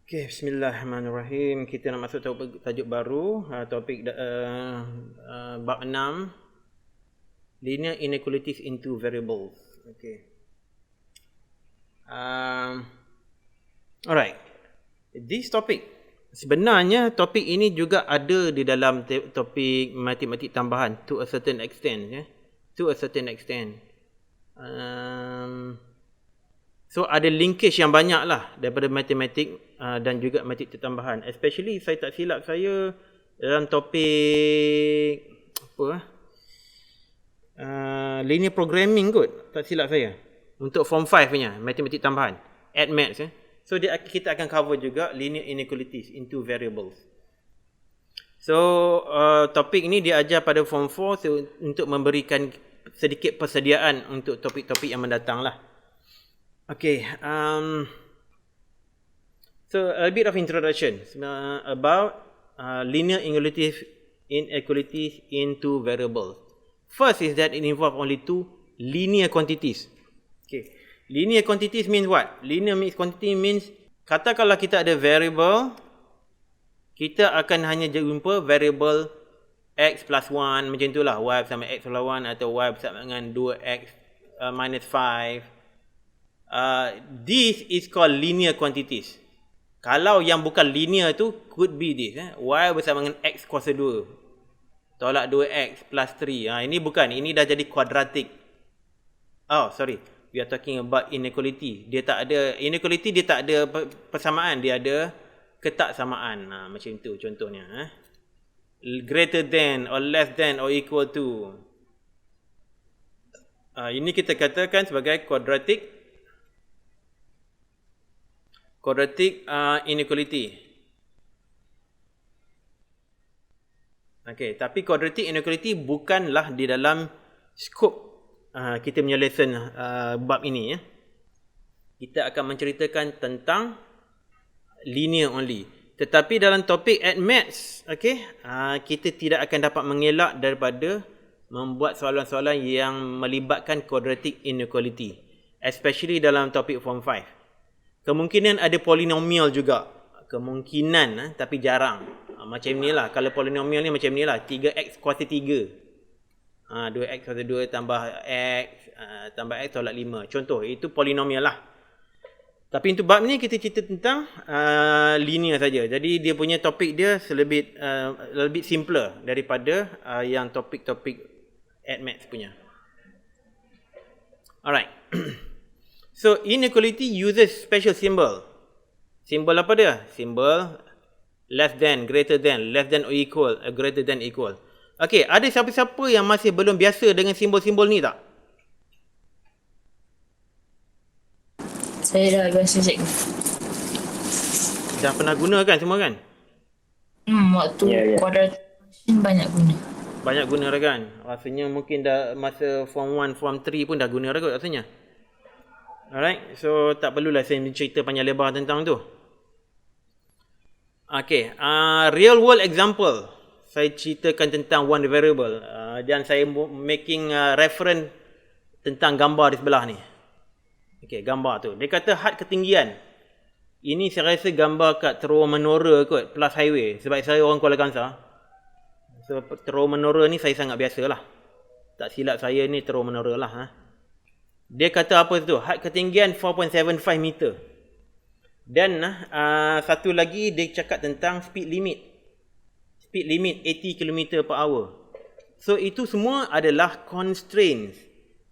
Okay, bismillahirrahmanirrahim. Kita nak masuk tajuk baru, topik bab 6, linear inequalities into variables. Okay. Alright. This topic, sebenarnya topik ini juga ada di dalam topik matematik tambahan to a certain extent, ya. To a certain extent. So ada linkage yang banyak lah daripada matematik dan juga matematik tambahan. Especially saya tak silap saya dalam topik apa linear programming kot, tak silap saya. Untuk form 5 punya matematik tambahan, maths. So kita akan cover juga linear inequalities into variables. So topik ni diajar pada form 4 untuk memberikan sedikit persediaan untuk topik-topik yang mendatang lah. Okay, so a bit of introduction about linear inequalities into variables. First is that it involves only two linear quantities. Okay, linear quantities means what? Linear quantity means katakanlah kita ada variable, kita akan hanya jumpa variable x plus 1 macam itulah, y bersama x plus 1 atau y bersama dengan 2x minus 5. This is called linear quantities. Kalau yang bukan linear tu could be this, y bersama dengan x kuasa 2 tolak 2x plus 3. Ini bukan, ini dah jadi quadratic. Oh sorry, we are talking about inequality. Inequality dia tak ada persamaan, dia ada ketaksamaan. Macam tu contohnya, greater than or less than or equal to. Ini kita katakan sebagai quadratic inequality. Okay, tapi quadratic inequality bukanlah di dalam skop kita punya lesson bab ini, ya. Kita akan menceritakan tentang linear only. Tetapi dalam topik maths, okay, kita tidak akan dapat mengelak daripada membuat soalan-soalan yang melibatkan quadratic inequality, especially dalam topik form 5. Kemungkinan ada polinomial juga. Kemungkinan, tapi jarang. Macam ni lah. Kalau polinomial ni macam ni lah. 3x kuasa 3. 2x kuasa 2 tambah x tolak 5. Contoh, itu polinomial lah. Tapi untuk bab ni kita cerita tentang linear saja. Jadi dia punya topik dia lebih simpler daripada yang topik-topik maths punya. Alright. So inequality uses special symbol. Simbol apa dia? Simbol less than, greater than, less than or equal, greater than equal. Okay, ada siapa-siapa yang masih belum biasa dengan simbol-simbol ni tak? Saya dah biasa, cikgu. Dah pernah guna kan semua kan? Waktu quadratic function banyak guna. Banyak guna dah kan? Rasanya mungkin dah masa form 1, form 3 pun dah guna dah kot rasanya. Alright, so tak perlulah saya cerita panjang lebar tentang tu. Okay, real world example. Saya ceritakan tentang one variable. Dan saya making reference tentang gambar di sebelah ni. Okay, gambar tu. Dia kata had ketinggian. Ini saya rasa gambar kat terowong menora kot, plus highway. Sebab saya orang Kuala Kangsar. So terowong menora ni saya sangat biasa lah. Tak silap saya ni terowong menora lah. Dia kata apa tu? Had ketinggian 4.75 meter. Dan satu lagi dia cakap tentang speed limit. Speed limit 80 km per hour. So itu semua adalah constraints.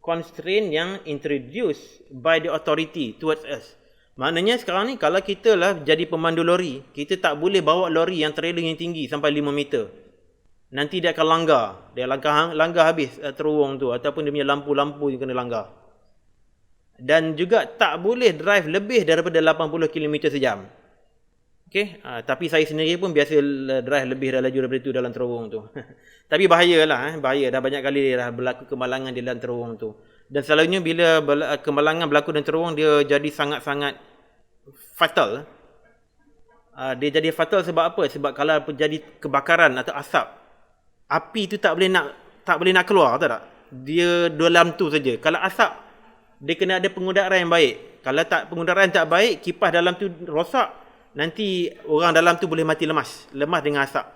Constraint yang introduced by the authority towards us. Maknanya sekarang ni kalau kita lah jadi pemandu lori, kita tak boleh bawa lori yang trailer yang tinggi sampai 5 meter. Nanti dia akan langgar. Dia langgar habis terowong tu, ataupun dia punya lampu-lampu yang kena langgar. Dan juga tak boleh drive lebih daripada 80 km sejam. Okay? Tapi saya sendiri pun biasa drive lebih laju daripada itu dalam terowong tu. Tapi bahayalah. Bahaya. Dah banyak kali dah berlaku kemalangan di dalam terowong tu. Dan selalunya bila kemalangan berlaku dalam terowong, dia jadi sangat-sangat fatal. Dia jadi fatal sebab apa? Sebab kalau terjadi kebakaran atau asap, api tu tak boleh nak keluar, tahu tak? Dia dalam tu saja. Kalau asap, dia kena ada pengudaraan yang baik. Kalau tak pengudaraan tak baik, kipas dalam tu rosak, nanti orang dalam tu boleh mati lemas dengan asap.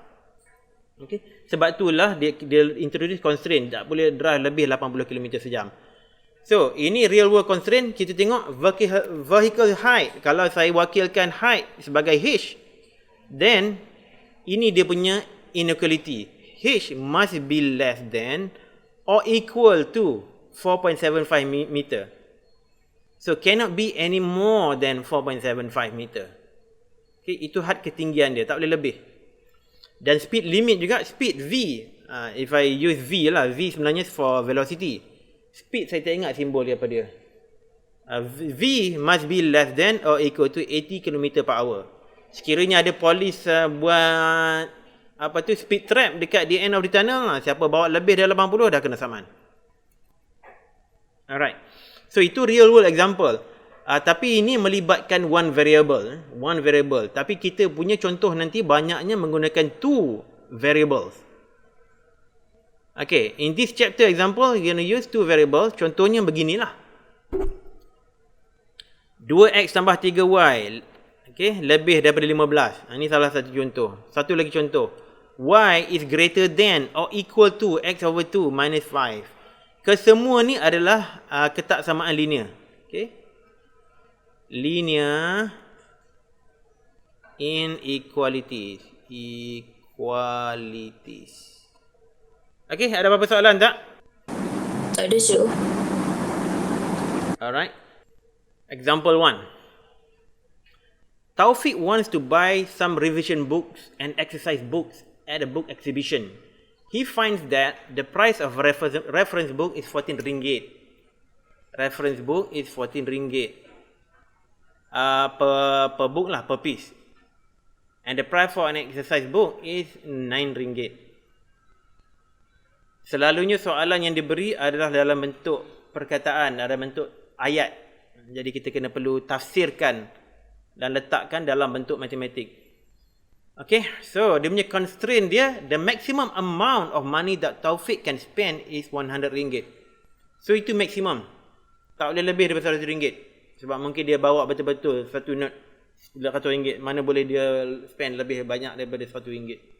Okay? Sebab itulah dia introduce constraint, tak boleh drive lebih 80 km sejam. So, ini real world constraint. Kita tengok vehicle height. Kalau saya wakilkan height sebagai H, then ini dia punya inequality. H must be less than or equal to 4.75 meter. So, cannot be any more than 4.75 meter. Okay, itu had ketinggian dia, tak boleh lebih. Dan speed limit juga, speed V. If I use V lah, V sebenarnya for velocity. Speed saya tak ingat simbol dia apa dia. V must be less than or equal to 80 km per hour. Sekiranya ada polis buat apa tu speed trap dekat the end of the tunnel, siapa bawa lebih dari 80 dah kena saman. Alright. So itu real world example. Tapi ini melibatkan one variable. Tapi kita punya contoh nanti banyaknya menggunakan two variables. Okay, in this chapter example, you're going to use two variables. Contohnya beginilah. 2x tambah 3y. Okay, lebih daripada 15. Ini salah satu contoh. Satu lagi contoh. Y is greater than or equal to x over 2 minus 5. Kesemua ni adalah ketaksamaan linear. Okay. Linear inequalities. Okay, ada apa-apa soalan tak? Tak ada, Syuk. Alright. Example 1. Taufik wants to buy some revision books and exercise books at a book exhibition. He finds that the price of reference book is 14 ringgit. Reference book is 14 ringgit. Per book lah, per piece. And the price for an exercise book is 9 ringgit. Selalunya soalan yang diberi adalah dalam bentuk perkataan, dalam bentuk ayat. Jadi kita kena perlu tafsirkan dan letakkan dalam bentuk matematik. Okay, so dia punya constraint dia, the maximum amount of money that Taufik can spend is 100 ringgit. So itu maximum. Tak boleh lebih daripada 100 ringgit. Sebab mungkin dia bawa betul-betul satu note 100 ringgit. Mana boleh dia spend lebih banyak daripada 100 ringgit.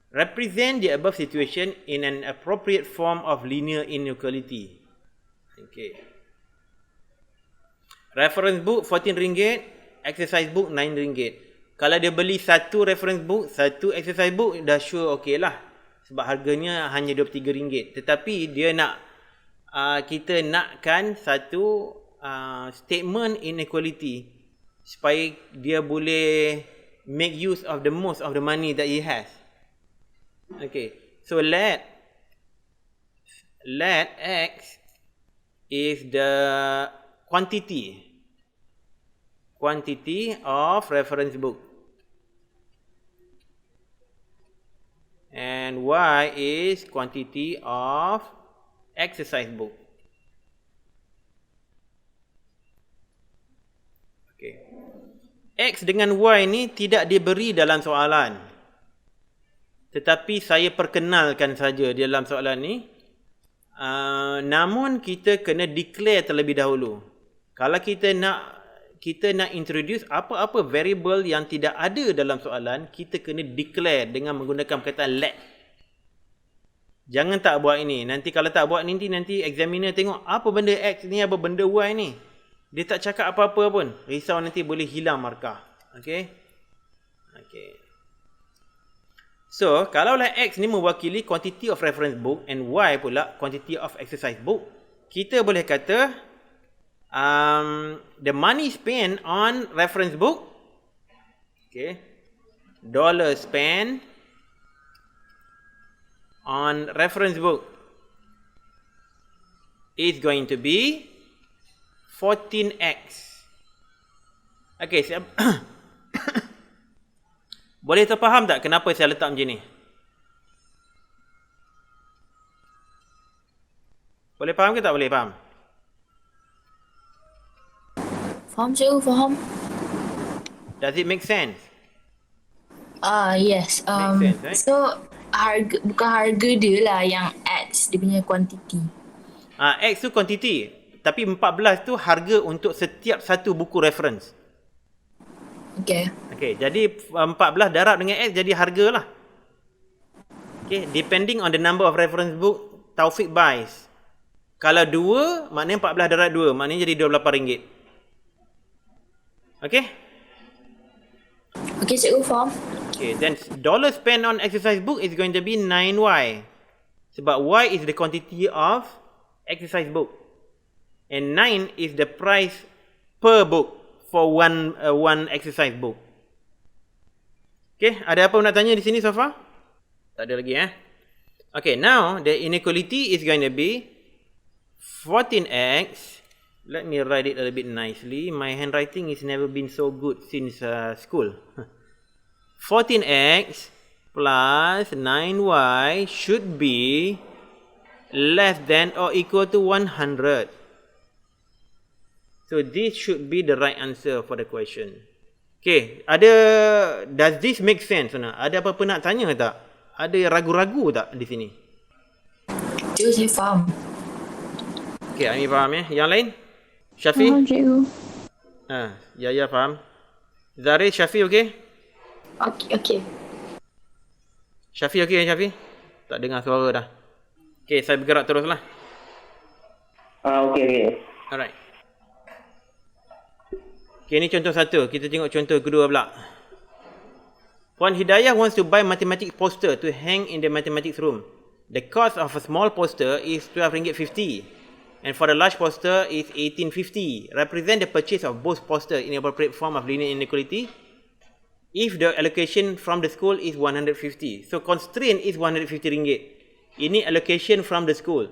Represent the above situation in an appropriate form of linear inequality. Okay. Reference book 14 ringgit, exercise book 9 ringgit. Kalau dia beli satu reference book, satu exercise book, dah sure okey lah. Sebab harganya hanya 23 ringgit. Tetapi dia nak, kita nakkan satu statement inequality supaya dia boleh make use of the most of the money that he has. Okay, so let x is the quantity of reference book and y is quantity of exercise book. Okay, x dengan y ni tidak diberi dalam soalan. Tetapi saya perkenalkan saja di dalam soalan ni. Namun kita kena declare terlebih dahulu. Kalau kita nak introduce apa-apa variable yang tidak ada dalam soalan, kita kena declare dengan menggunakan perkataan let. Jangan tak buat ini. Nanti kalau tak buat nanti examiner tengok apa benda x ni, apa benda y ni. Dia tak cakap apa-apa pun. Risau nanti boleh hilang markah. Okay. So, kalaulah X ni mewakili quantity of reference book and Y pula quantity of exercise book, kita boleh kata the money spent on reference book, okay, dollar spent on reference book is going to be 14x. Okay, boleh terfaham tak kenapa saya letak macam ni? Boleh faham ke tak boleh faham? Faham, Cikgu, faham. Does it make sense? Yes. Make sense, right? So, bukan harga dia lah yang X, dia punya quantity. X tu quantity. Tapi 14 tu harga untuk setiap satu buku reference. Okay. Okay, jadi 14 darab dengan X jadi harga lah. Okay, depending on the number of reference book Taufik buys. Kalau 2, maknanya 14 darab 2, maknanya jadi RM28. Okay? Okay, cikgu faham. Okay, then dollar spent on exercise book is going to be 9Y. Sebab Y is the quantity of exercise book. And 9 is the price per book for one exercise book. Okay, ada apa nak tanya di sini so far? Tak ada lagi Okay, now the inequality is going to be 14x. Let me write it a little bit nicely. My handwriting is never been so good since school. 14x plus 9y should be less than or equal to 100. So this should be the right answer for the question. Okay, does this make sense? Ada apa-apa nak tanya tak? Ada ragu-ragu tak di sini? Cikgu, saya faham. Okay, Ami faham Yang lain? Syafi? Faham, cikgu. Ya faham. Zari, Syafi okey? Okay. Syafi okey Syafi? Tak dengar suara dah. Okay, saya bergerak teruslah. Okay. Alright. Okay, ni contoh satu. Kita tengok contoh kedua pula. Puan Hidayah wants to buy mathematics poster to hang in the mathematics room. The cost of a small poster is RM12.50 and for the large poster is RM18.50. Represent the purchase of both posters in appropriate form of linear inequality if the allocation from the school is RM150. So constraint is RM150. Ini allocation from the school.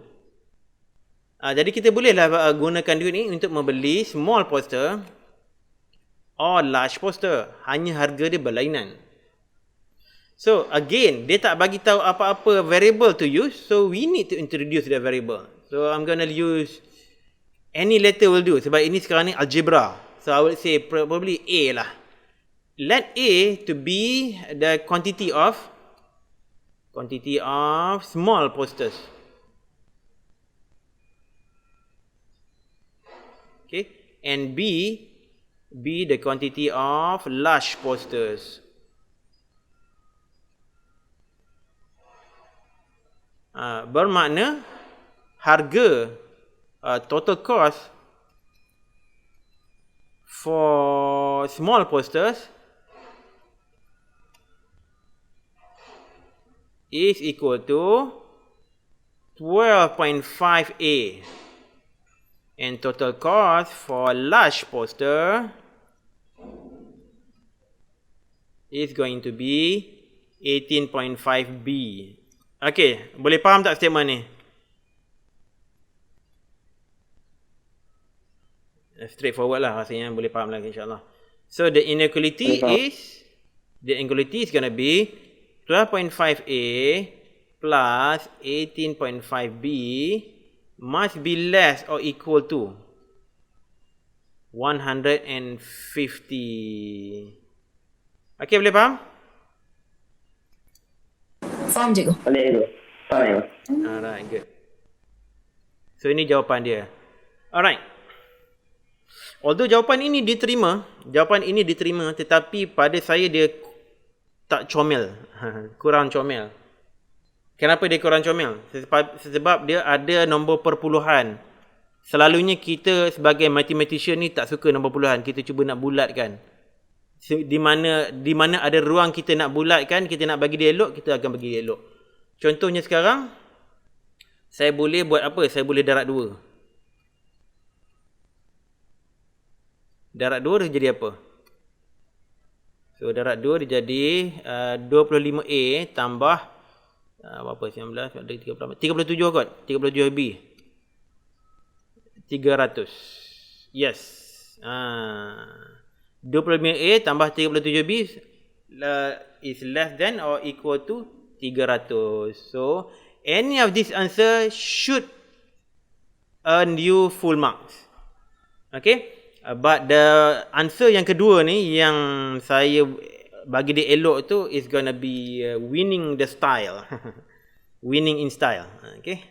Jadi kita bolehlah gunakan duit ni untuk membeli small poster or large poster. Hanya harga dia berlainan. So again, dia tak bagi tahu apa-apa variable to use, so we need to introduce the variable. So I'm going to use any letter will do sebab ini sekarang ni algebra. So I would say probably A lah. Let A to be the quantity of small posters. Okay, and B be the quantity of large posters. Bermakna harga total cost for small posters is equal to 12.5A and total cost for large poster is going to be 18.5B. Okay, boleh faham tak statement ni? Straightforward lah rasanya, boleh faham lagi insyaAllah. So the inequality is going to be 12.5A plus 18.5B must be less or equal to 150. Okay, boleh faham? Faham, cikgu. Boleh tu. Faham. Alright, good. So ini jawapan dia. Alright. Although jawapan ini diterima tetapi pada saya dia tak comel. Kurang comel. Kenapa dia kurang comel? Sebab dia ada nombor perpuluhan. Selalunya kita sebagai mathematician ni tak suka nombor puluhan. Kita cuba nak bulatkan. Di mana ada ruang kita nak bulatkan, kita nak bagi dia elok, kita akan bagi dia elok. Contohnya sekarang, saya boleh buat apa? Saya boleh darab 2. Darab 2 dia jadi apa? So darab 2 dia jadi 25A tambah berapa? 19, 37 kot. 37B. 300. Yes. 25A tambah 37B is less than or equal to 300. So, any of this answer should earn you full marks. Okay? But the answer yang kedua ni, yang saya bagi dia elok tu, is gonna be winning the style. Winning in style. Okay?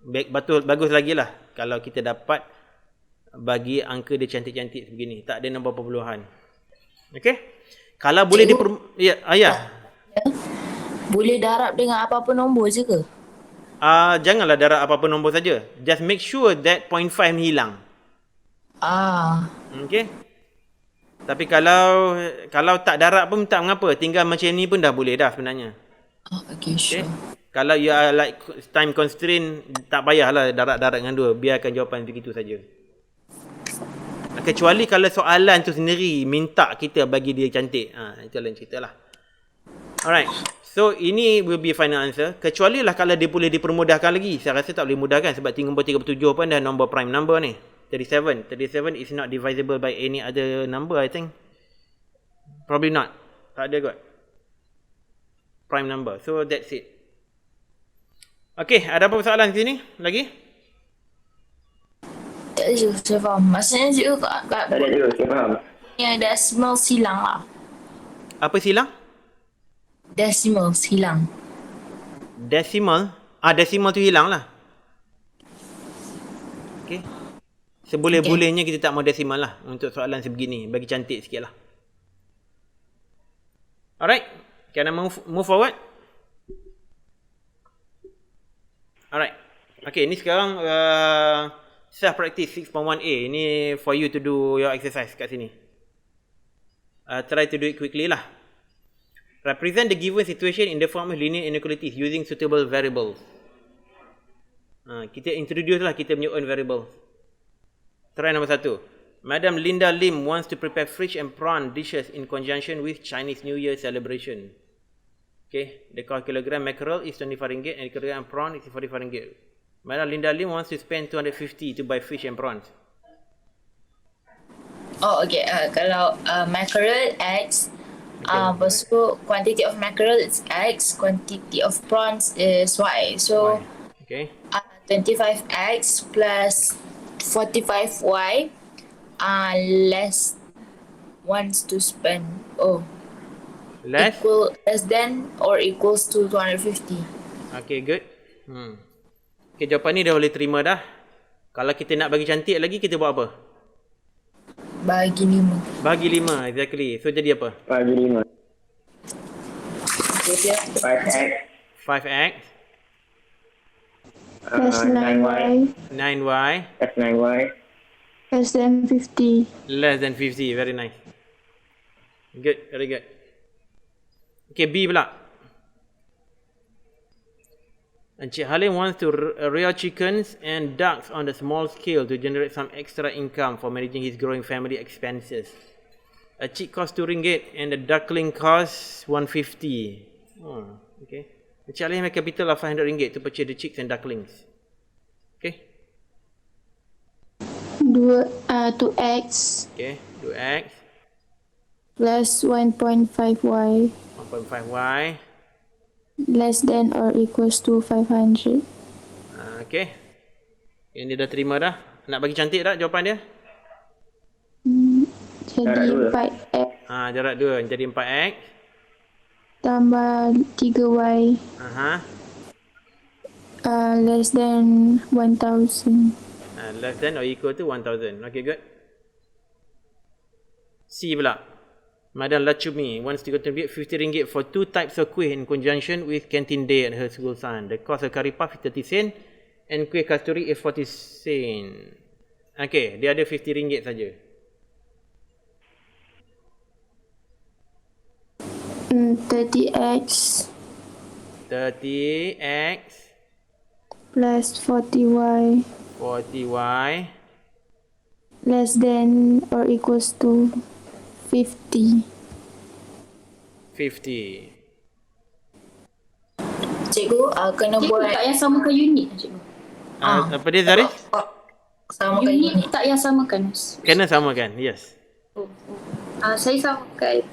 Bagus lagi lah kalau kita dapat bagi angka dia cantik-cantik begini. Tak ada nombor perpuluhan. Okay? Kalau boleh Cikgu, ya. boleh darab dengan apa-apa nombor je ke? Janganlah darab apa-apa nombor saja. Just make sure that 0.5 ni hilang. Okay. Tapi kalau tak darab pun tak mengapa. Tinggal macam ni pun dah boleh dah sebenarnya. Okay, sure. Kalau you are like time constraint, tak payahlah darab-darab dengan 2. Biarkan jawapan begitu saja. Kecuali kalau soalan tu sendiri minta kita bagi dia cantik. Itu lain cerita lah. Alright. So, ini will be final answer. Kecuali lah kalau dia boleh dipermudahkan lagi. Saya rasa tak boleh mudahkan sebab nombor 37 pun dah nombor prime number ni. 37. 37 is not divisible by any other number, I think. Probably not. Tak ada kot. Prime number. So, that's it. Okay, ada apa soalan sini lagi? Tak ada cikgu, saya faham. Maksudnya cikgu kat Tak ada cikgu, saya faham. yang decimal silang lah. Apa silang? Decimal hilang. Decimal? Decimal tu hilang lah. Okay. Seboleh-bolehnya kita tak mau decimal lah untuk soalan sebegini. Bagi cantik sikit lah. Alright. Can I move forward? Alright. Okay, ni sekarang self practice 6.1a. Ini for you to do your exercise kat sini. Try to do it quickly lah. Represent the given situation in the form of linear inequalities using suitable variables. Kita introduce lah kita punya own variable. Try nombor 1. Madam Linda Lim wants to prepare fish and prawn dishes in conjunction with Chinese New Year celebration. Okay, the cost kilogram mackerel is 25 ringgit and the kilogram prawn is 45 ringgit. Madam Linda Lim wants to spend 250 to buy fish and prawns. Oh, okay. Kalau mackerel X, lepas tu quantity of mackerel is X, quantity of prawns is Y. So, Okay. 25X plus 45Y less wants to spend. Less? Less than or equals to 250. Okay, good. Okay, jawapan ni dah boleh terima dah. Kalau kita nak bagi cantik lagi, kita buat apa? Bagi 5. Bagi 5, exactly. So, jadi apa? Bagi 5. Okay, 5x 5x Plus 9y 9y plus 9y less than 50. less than 50. Very nice. Good, very good. Okay, B pula. Encik Halim wants to rear chickens and ducks on a small scale to generate some extra income for managing his growing family expenses. A chick costs 2 ringgit and the duckling costs 150. Okay. Encik Halim has capital of 500 ringgit to purchase the chicks and ducklings. Okay. 2x Okay. 2x plus 1.5y 1.5y. less than or equals to 500. Okay. Ini dah terima dah. Nak bagi cantik tak jawapan dia? Jadi Jarak 4x Jarak 2 jadi 4x. tambah 3y less than 1000. Less than or equal to 1000. Okay, good. C pula. Madam Lachumi wants to contribute 50 ringgit for 2 types of kuih in conjunction with canteen day at her school son. The cost of curry puff is 30 sen and kuih kasturi is 40 sen. Okay, dia ada 50 ringgit saja. 30x 30x plus 40y 40y less than or equals to 50. 50. Cikgu, kena Cikgu buat tak yang samakan unit cikgu. Apa dia Zarif? samakan Unit unit. tak yang samakan. Kena samakan, yes. Saya samakan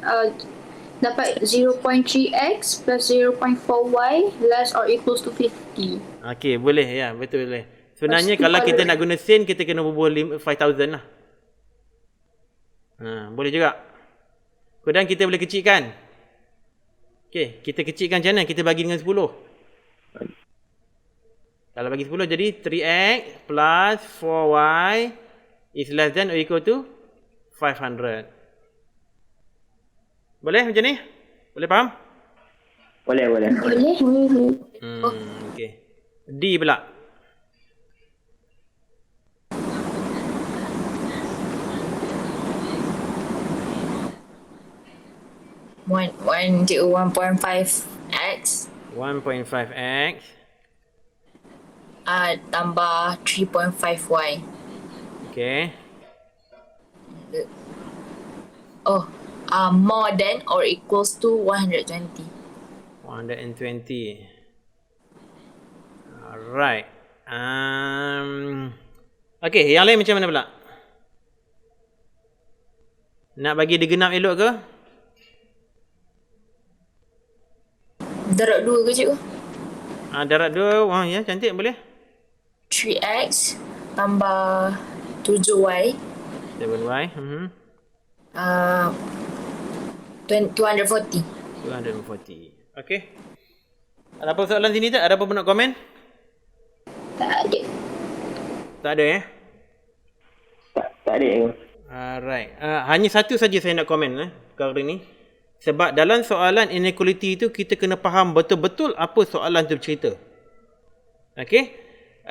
dapat 0.3x plus 0.4y less or equals to 50. Okay, boleh ya, betul boleh. Sebenarnya kalau kita nak guna sen, kita kena bubuh 5,000 lah. Boleh juga. Kemudian kita boleh kecilkan. Okay, kita kecilkan macam mana? Kita bagi dengan 10. Kalau bagi 10 jadi 3x plus 4y is less than or equal to 500. Boleh macam ni? Boleh faham? Boleh. Boleh. Boleh. Okay. D pula. One to 1.5x 1.5x tambah 3.5y. okay. More than or equals to 120. 120. Alright. Okay, yang lain macam mana pula? Nak bagi dia genap elok ke? Darab 2 ke cikgu? Darab 2. Wah, ya, cantik, boleh. 3x tambah 7y 7y. 240. 240. Okay. Ada apa soalan sini tak? Ada apa nak komen? Tak ada. Tak ada Tak ada. Alright. Hanya satu saja saya nak komen perkara ni. Sebab dalam soalan inequality tu kita kena faham betul-betul apa soalan tu bercerita. Okay?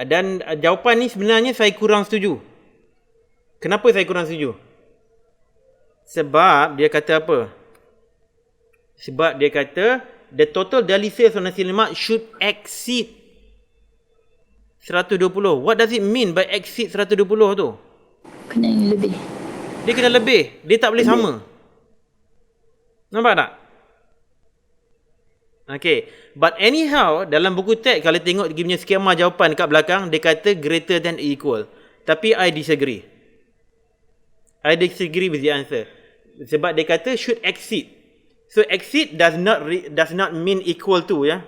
Dan jawapan ni sebenarnya saya kurang setuju. Kenapa saya kurang setuju? Sebab dia kata apa? Sebab dia kata the total daily sales on nasi lemak should exceed 120. What does it mean by exceed 120 tu? Kena yang lebih. Dia kena lebih. Dia tak boleh sama. Nampak tak? Okay. But anyhow, dalam buku teks kalau tengok dia punya skema jawapan kat belakang, dia kata greater than or equal. Tapi I disagree. I disagree with the answer. Sebab dia kata should exceed. So exceed does not mean equal to, ya.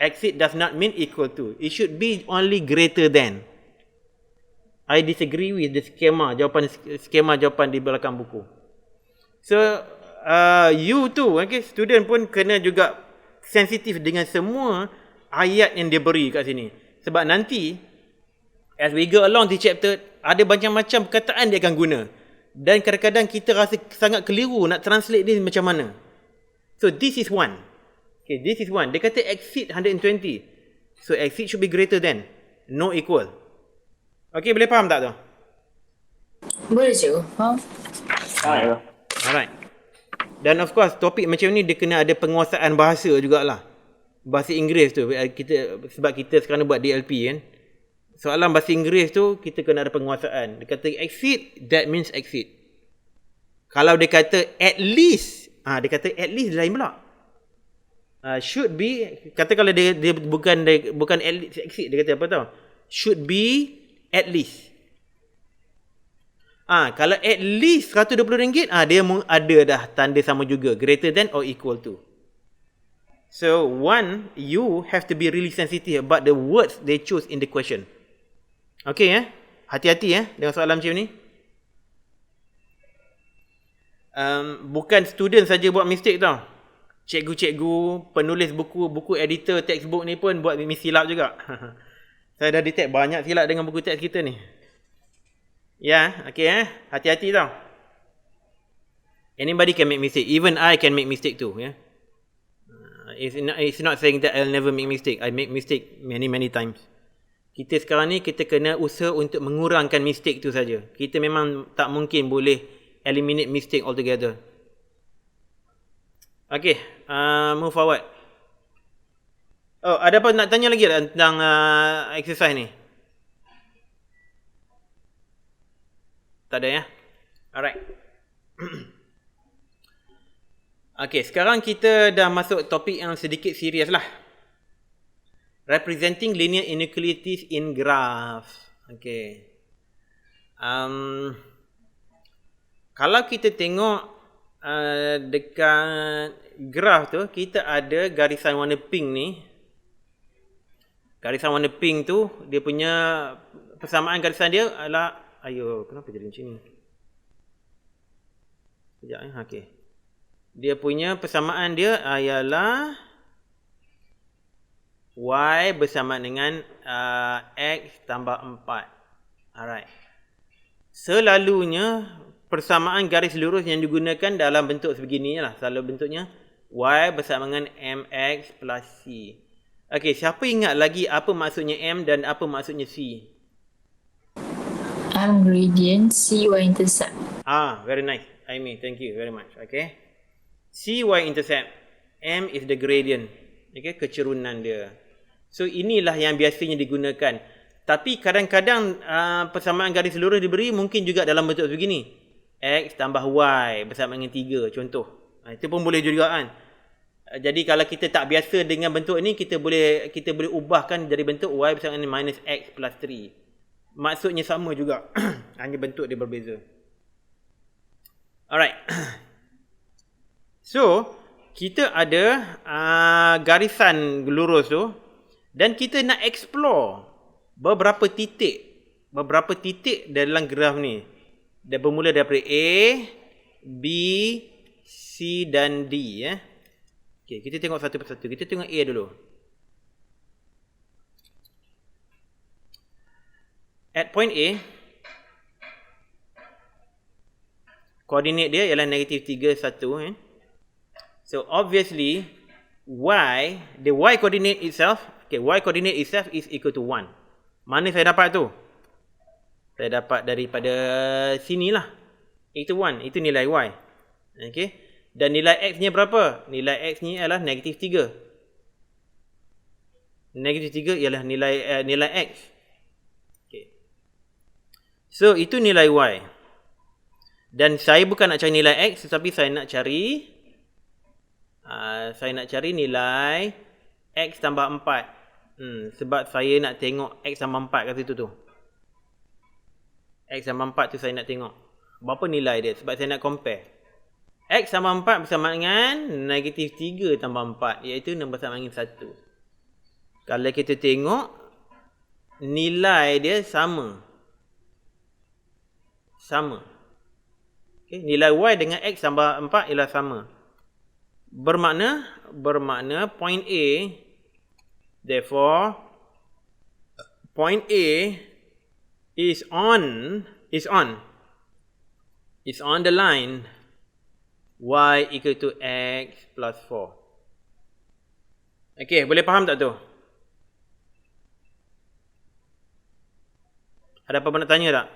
Exceed does not mean equal to. It should be only greater than. I disagree with the skema jawapan di belakang buku. So you tu, okay, student pun kena juga sensitif dengan semua ayat yang dia beri kat sini. Sebab nanti as we go along the chapter, ada macam-macam perkataan dia akan guna. Dan kadang-kadang kita rasa sangat keliru nak translate ni macam mana. So this is one. Okay, this is one. Dia kata exceed 120. So exceed should be greater than, no equal. Okay, boleh faham tak tu? Boleh cikgu. Faham? Alright. Dan of course topik macam ni dia kena ada penguasaan bahasa jugalah. Bahasa Inggeris tu sebab kita sekarang buat DLP kan. Soalan bahasa Inggeris tu kita kena ada penguasaan. Dia kata exceed, that means exceed. Kalau dia kata at least, dia kata at least lain pula. Should be, kata kalau dia bukan at least exceed, dia kata apa tau? Should be at least. Kalau at least RM120, dia ada dah tanda sama juga, greater than or equal to. So one, you have to be really sensitive about the words they choose in the question. Okay, hati-hati dengan soalan macam ni. Bukan student saja buat mistake tau. Cikgu-cikgu, penulis buku editor, textbook ni pun buat silap juga. Saya dah detect banyak silap dengan buku teks kita ni. Okay, hati-hati tau. Anybody can make mistake. Even I can make mistake too, It's not saying that I'll never make mistake. I make mistake many times. Kita sekarang ni kita kena usaha untuk mengurangkan mistake tu saja. Kita memang tak mungkin boleh eliminate mistake altogether. Okay, move forward. Ada apa nak tanya lagi tentang exercise ni? Tak ada Alright. Okay, sekarang kita dah masuk topik yang sedikit serius lah. Representing linear inequalities in graph. Okay. Kalau kita tengok dekat graph tu, kita ada garisan warna pink ni. Garisan warna pink tu, dia punya persamaan garisan dia adalah, kenapa jadi macam ni? Sekejap okay. Dia punya persamaan dia ialah Y bersama dengan X tambah 4. Alright. Selalunya persamaan garis lurus yang digunakan dalam bentuk sebegini lah. Selalu bentuknya Y bersama dengan MX plus C. Okey, siapa ingat lagi apa maksudnya M dan apa maksudnya C? M gradient, C Y intercept. Very nice. Aimee, thank you very much. Okay. C Y intercept. M is the gradient. Okay, kecerunan dia. So inilah yang biasanya digunakan. Tapi kadang-kadang persamaan garis lurus diberi mungkin juga dalam bentuk begini. X tambah Y bersama dengan 3 contoh. Itu pun boleh juga kan. Jadi kalau kita tak biasa dengan bentuk ini, kita boleh ubahkan dari bentuk Y bersama dengan minus X plus 3. Maksudnya sama juga. Hanya bentuk dia berbeza. Alright. So, kita ada garisan lurus tu. Dan kita nak explore beberapa titik dalam graf ni. Dia bermula daripada A, B, C dan D. Okay, kita tengok satu persatu. Kita tengok A dulu. At point A, koordinat dia ialah negatif 3, 1. So, obviously, the Y coordinate itself, Y coordinate itself is equal to 1. Mana saya dapat tu? Saya dapat daripada sinilah. Itu 1. Itu nilai Y. Okay. Dan nilai X nya berapa? Nilai X ni adalah negatif 3. Negatif 3 ialah nilai X. Okay. So, itu nilai Y. Dan saya bukan nak cari nilai X, tetapi saya nak cari nilai X tambah 4. Sebab saya nak tengok X tambah 4 kat situ tu. X tambah 4 tu saya nak tengok berapa nilai dia. Sebab saya nak compare. X tambah 4 bersama dengan negatif 3 tambah 4. Iaitu bersama dengan 1. Kalau kita tengok, nilai dia sama. Okay, nilai Y dengan X tambah 4 ialah sama. Bermakna point A, therefore point A is on the line Y equal to X plus 4. Okay, boleh faham tak tu? Ada apa-apa nak tanya tak?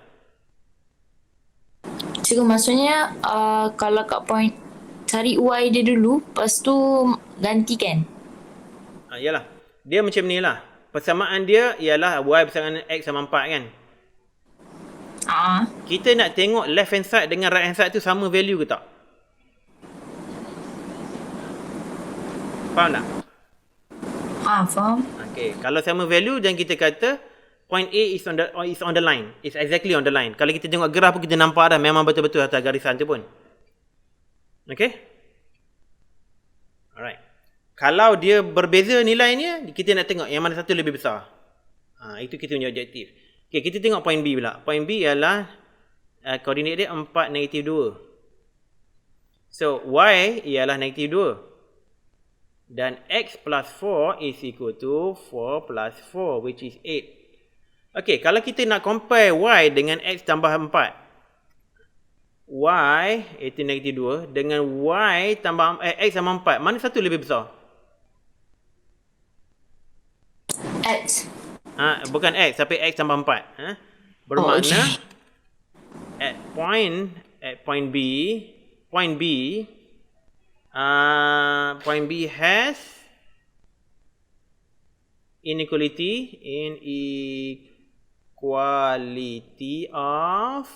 Cikgu, maksudnya kalau kat point cari Y dia dulu, lepas tu gantikan. Yalah. Dia macam ni lah. Persamaan dia ialah Y bersama dengan X sama 4 kan? Kita nak tengok left hand side dengan right hand side tu sama value ke tak? Faham tak? Faham. Okay. Kalau sama value dan kita kata point A is on the line. It's exactly on the line. Kalau kita tengok graf pun kita nampak dah memang betul-betul atas garisan tu pun. Okay? Alright. Kalau dia berbeza nilainya, kita nak tengok yang mana satu lebih besar. Itu kita punya objektif. Okay, kita tengok point B pula. Point B ialah koordinat dia 4, negatif 2. So, Y ialah negatif 2. Dan X plus 4 is equal to 4 plus 4, which is 8. Okay, kalau kita nak compare Y dengan X tambah 4. Y, itu negatif 2. Dengan Y tambah X tambah 4. Mana satu lebih besar? X. Bukan X, tapi X tambah 4. Bermakna at point B has inequality of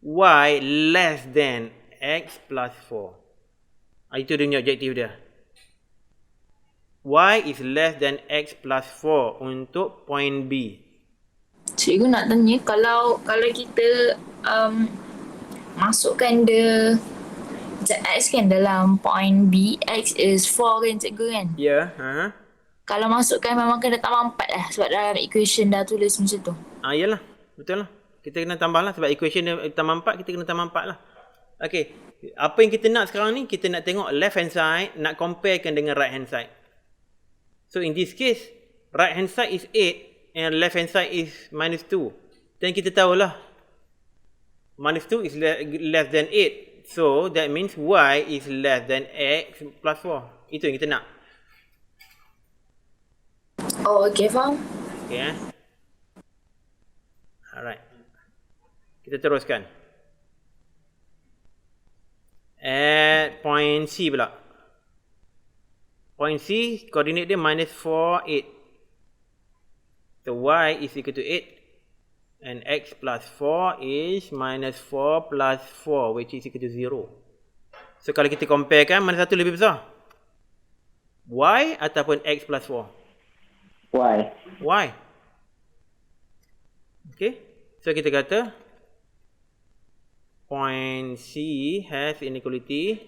Y less than X plus 4. Itu dia punya objektif dia. Y is less than X plus 4 untuk point B. Cikgu nak tanya, kalau kita masukkan the X kan dalam point B, X is 4 kan cikgu kan? Ya. Kalau masukkan memang kena tambah 4 lah sebab dalam equation dah tulis macam tu. Yalah, betul lah. Kita kena tambah lah sebab equation dia tambah 4, kita kena tambah 4 lah. Okay, apa yang kita nak sekarang ni, kita nak tengok left hand side, nak comparekan dengan right hand side. So in this case, right hand side is 8 and left hand side is minus 2. Dan kita tahulah minus 2 is less than 8. So that means y is less than x plus 4. Itu yang kita nak. Oh, okay, faham. Okay, Alright. Kita teruskan. At point C pula. Point C, coordinate dia minus 4, 8. So y is equal to 8. And x plus 4 is minus 4 plus 4, which is equal to 0. So kalau kita compare kan, mana satu lebih besar? Y ataupun x plus 4? Y. Y. Okay. So kita kata point C has inequality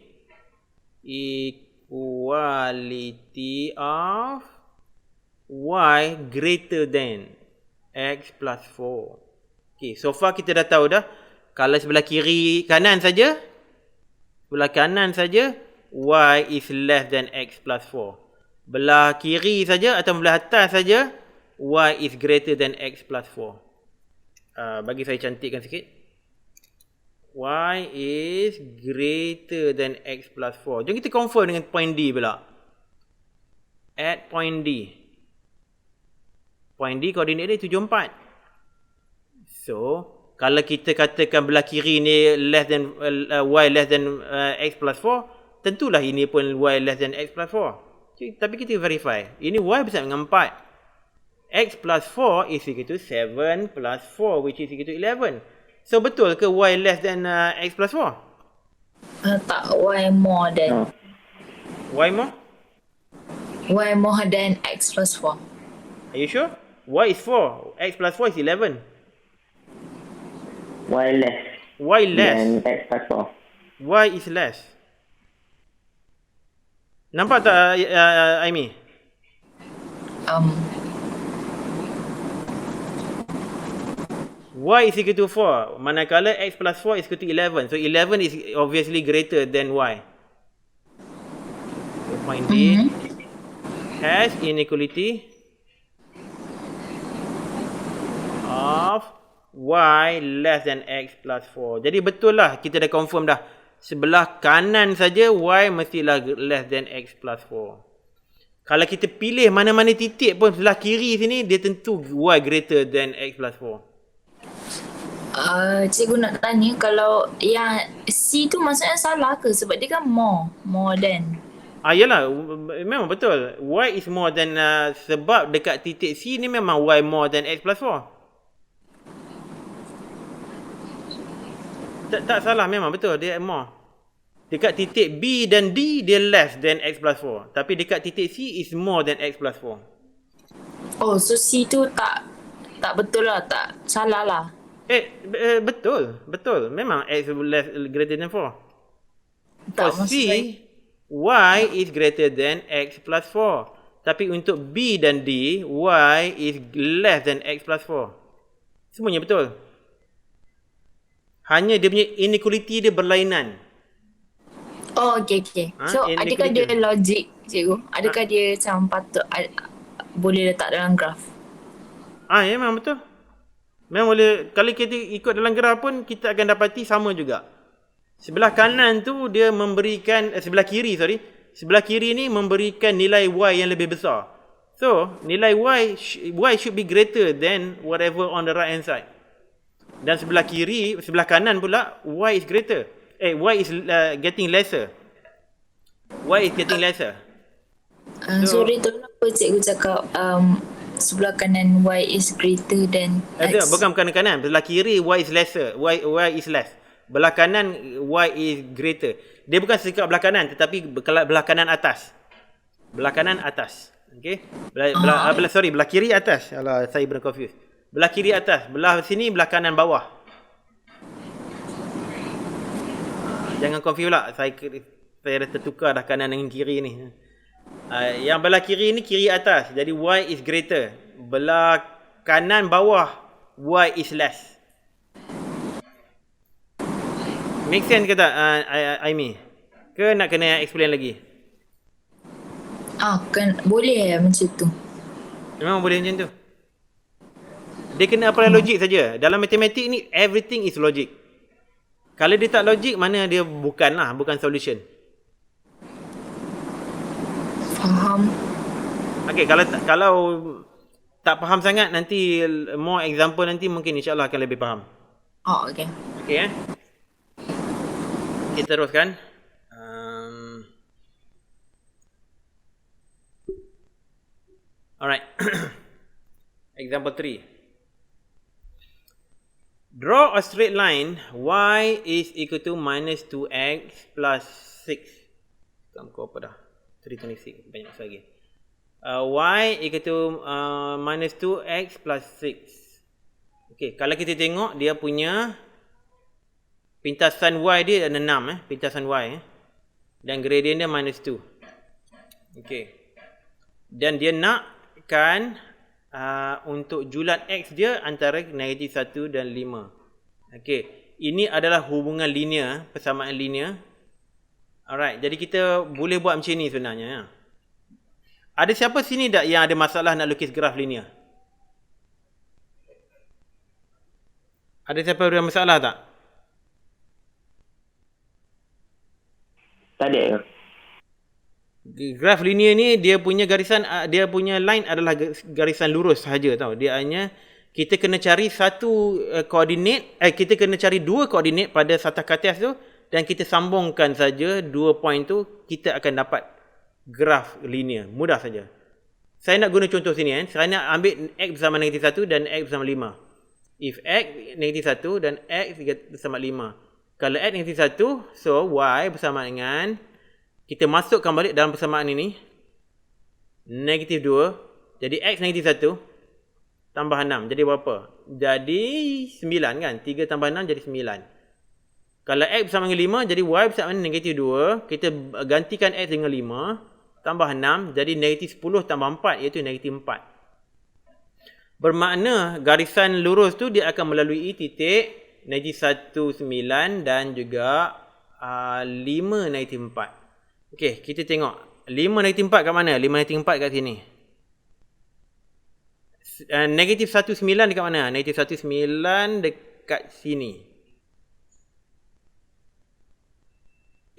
of y greater than x plus 4. Okay, so far kita dah tahu dah. Kalau sebelah kiri kanan saja, y is less than x plus 4. Belah kiri saja atau belah atas saja, y is greater than x plus 4. Bagi saya cantikkan sikit. Y is greater than x plus 4. Jom kita confirm dengan point D pula. At point D. Point D koordinat dia 74. So, kalau kita katakan belah kiri ni less than y less than x plus 4, tentulah ini pun y less than x plus 4. Okay, tapi kita verify. Ini y bersama dengan 4. X plus 4 is equal to 7 plus 4, which is equal to 11. So, betul ke y less than x plus 4? Tak, y more than. Y more? Y more than x plus 4. Are you sure? Y is 4. X plus 4 is 11. Y less. Y less. Than x plus 4. Y is less. Nampak tak, Aimi? Y is equal to 4. Manakala x plus 4 is equal to 11. So 11 is obviously greater than y. So point D has inequality of y less than x plus 4. Jadi betul lah, kita dah confirm dah. Sebelah kanan saja y mestilah less than x plus 4. Kalau kita pilih mana-mana titik pun sebelah kiri sini, dia tentu y greater than x plus 4. Cikgu nak tanya, kalau yang C tu maksudnya salah ke? Sebab dia kan more than. Yalah, memang betul. Y is more than, sebab dekat titik C ni memang y more than x plus 4. Tak salah, memang betul, dia more. Dekat titik B dan D, dia less than x plus 4. Tapi dekat titik C is more than x plus 4. Oh, so C tu tak betul lah, tak salah lah. Betul. Memang x less greater than 4. Tak, For C, y is greater than x plus 4. Tapi untuk B dan D, y is less than x plus 4. Semuanya betul. Hanya dia punya inequality dia berlainan. Oh, okay. So, adakah dia logik, cikgu? Adakah dia macam patut boleh letak dalam graf? Ya, memang betul. Memang boleh. Kalau kita ikut dalam graf pun, kita akan dapati sama juga. Sebelah kanan tu dia memberikan, sebelah kiri ni memberikan nilai y yang lebih besar. So, nilai y should be greater than whatever on the right hand side. Dan sebelah kanan pula, y is greater. Y is getting lesser. Y is getting lesser. Sorry, tu kenapa cikgu cakap sebelah kanan y is greater than x? Bukan kanan. Belah kiri y is lesser. Y is less. Belah kanan y is greater. Dia bukan sekat belah kanan, tetapi belah kanan atas. Belah kanan atas. Okey. Belah kiri atas. Alah, saya benar confused. Belah kiri atas. Belah sini belah kanan bawah. Jangan confuse pula. Saya dah tertukar dah kanan dengan kiri ni. Yang belah kiri ni kiri atas. Jadi y is greater. Belah kanan bawah y is less. Make sense ke tak, Aimi? Ke nak kena explain lagi? Boleh macam tu. Memang boleh macam tu. Dia kena apply logik saja. Dalam matematik ni everything is logic. Kalau dia tak logik, mana dia bukan solution. Faham. Okay, kalau tak faham sangat, nanti more example nanti mungkin insyaAllah akan lebih faham. Oh, okay. Okay, kita teruskan. Alright. Example 3. Draw a straight line y is equal to minus 2x plus 6. Kamu apa dah? 326. Banyak lagi. Y equal to minus 2x plus 6. Okay, kalau kita tengok dia punya pintasan y dia ada 6. Pintasan y. Dan gradient dia minus 2. Okay. Dan dia nakkan untuk julat x dia antara negatif 1 dan 5. Okay. Ini adalah hubungan linear, persamaan linear. Alright. Jadi kita boleh buat macam ni sebenarnya. Ada siapa sini tak yang ada masalah nak lukis graf linear? Ada siapa yang ada masalah tak? Tak ada. Graf linear ni dia punya garisan, dia punya line adalah garisan lurus sahaja tau. Dia hanya kita kena cari satu koordinat, kita kena cari dua koordinat pada satu katas tu dan kita sambungkan saja dua point tu, kita akan dapat graf linear. Mudah saja. Saya nak guna contoh sini Saya nak ambil x bersama negatif 1 dan x bersama 5. If x negatif 1 dan x bersama 5. Kalau x negatif 1, so y bersama dengan, kita masukkan balik dalam persamaan ini, negatif 2. Jadi x negatif 1 tambah 6. Jadi berapa? Jadi 9 kan? 3 tambah 6 jadi 9. Kalau x bersama dengan 5, jadi y bersama dengan negatif 2. Kita gantikan x dengan 5. Tambah 6. Jadi negatif 10 tambah 4 iaitu negatif 4. Bermakna garisan lurus tu dia akan melalui titik negatif 1, 9 dan juga 5 negatif 4. Okey, kita tengok 5 negatif 4 kat mana? 5 negatif 4 kat sini. Negatif 1, 9 dekat mana? Negatif 1, 9 dekat sini.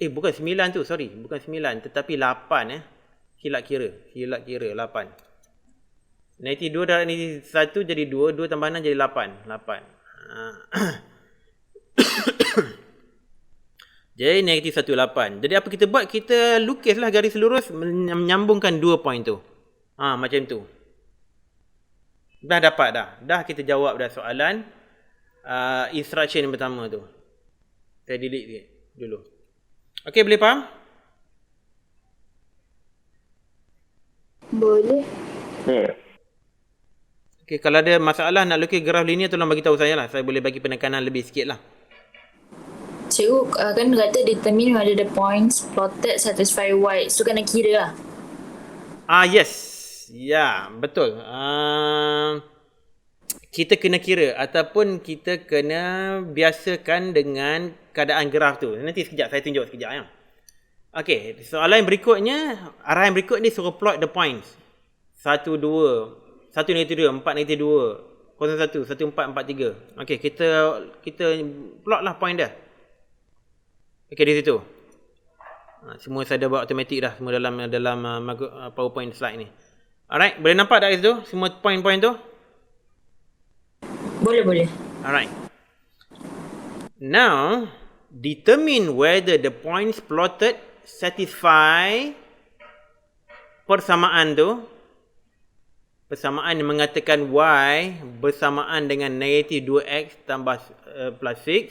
Bukan 9 tu, sorry. Bukan 9, tetapi 8 Silap kira 8. Negatif 2 darab negatif 1 jadi 2. 2 tambah 6 jadi 8. Jadi negatif 1, 8. Jadi apa kita buat? Kita lukislah garis lurus menyambungkan dua point tu. Macam tu. Dah dapat dah. Dah kita jawab dah soalan instruction yang pertama tu. Saya delete dulu. Okey, boleh faham? Boleh. Ya. Okey, kalau ada masalah nak lukis graf linear tolong bagi tahu saya lah. Saya boleh bagi penekanan lebih sikit lah. Cikgu kan kata determine whether the points plotted satisfy y. So kena kira lah. Yes. Ya, betul. Kita kena kira ataupun kita kena biasakan dengan keadaan graf tu. Nanti sekejap saya tunjuk sekejap ya. Okey, soalan berikutnya, arahan berikut ni suruh plot the points. 1, 2, 1 negatif 2, 4 negatif 2, 0, 1, 1, 4, 4, 3. Okey, kita plot lah point dia. Okey, di situ. Semua saya dah buat automatik dah, semua dalam PowerPoint slide ni. Alright, boleh nampak tak kat situ? Semua point-point tu? Boleh. Alright. Now, determine whether the points plotted satisfy persamaan tu. Persamaan yang mengatakan y bersamaan dengan negatif 2x tambah plus 6.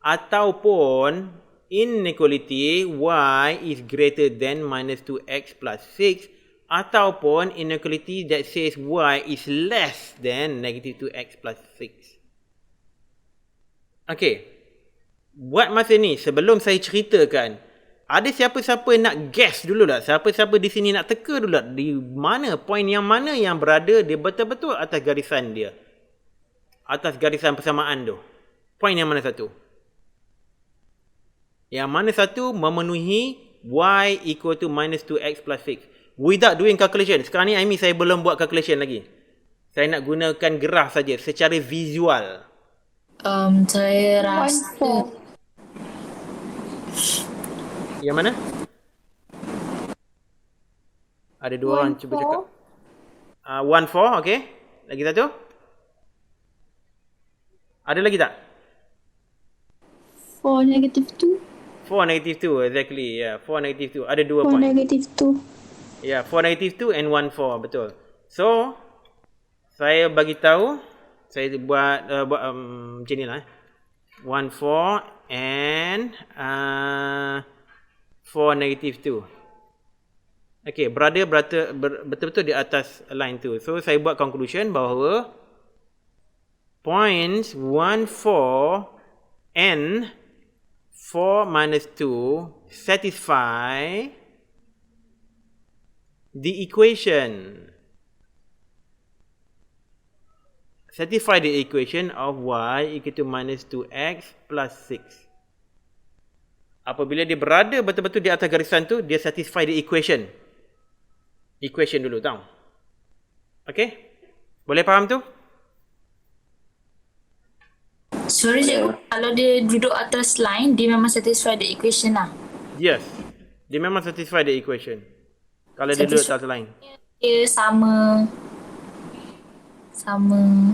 Ataupun inequality y is greater than minus 2x plus 6. Ataupun inequality that says y is less than negative 2x plus 6. Okay. Buat masa ni, sebelum saya ceritakan, ada siapa-siapa nak guess dulu tak? Siapa-siapa di sini nak teka dulu tak? Di mana, point yang mana yang berada dia betul-betul atas garisan dia? Atas garisan persamaan tu. Point yang mana satu? Yang mana satu memenuhi y equal to minus 2x plus 6. Without doing calculation. Sekarang ni Aimi saya belum buat calculation lagi. Saya nak gunakan graf saja secara visual. Saya rasa Yang mana? Ada dua orang cuba cakap. 1, 4, okay. Lagi satu? Ada lagi tak? 4 negative 2. 4 negative 2, exactly. Yeah, 4 negative 2. Ada 2 4 point. negative 2. Yeah, 4 negative 2 and 1, 4. Betul. So, saya bagi tahu, saya buat macam ni lah. 1, 4 and 4 negative 2. Okay, berada betul-betul di atas line tu. So, saya buat conclusion bahawa points 1, 4 and 4 minus 2 satisfy the equation. Satisfy the equation of y equal to minus 2x plus 6. Apabila dia berada betul-betul di atas garisan tu, dia satisfy the equation. Equation dulu, tahu? Okay? Boleh faham tu? Sorry cikgu, kalau dia duduk atas line, dia memang satisfy the equation lah. Yes. Dia memang satisfy the equation. Kalau dia duduk atas line. Dia sama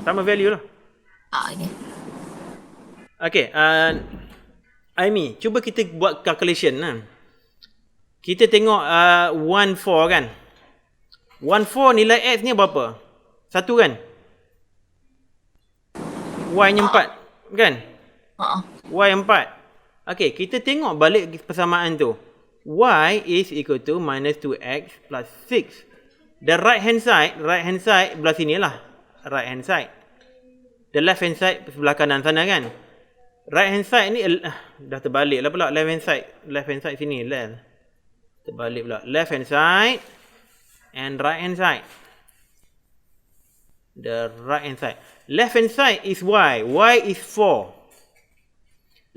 value lah. okay. Okay. Aimi, cuba kita buat calculation lah. Kita tengok 1, 4 kan? 1, 4 nilai x ni berapa? 1 kan? Y nya 4 kan? Y 4. Okay, kita tengok balik persamaan tu. Y is equal to minus 2x plus 6. The right hand side belah sini lah. Right hand side. The left hand side sebelah kanan sana kan? Right hand side ni dah terbalik lah pula. Left hand side sini. Terbalik pula. Left hand side and right hand side. The right hand side. Left hand side is y. Y is 4.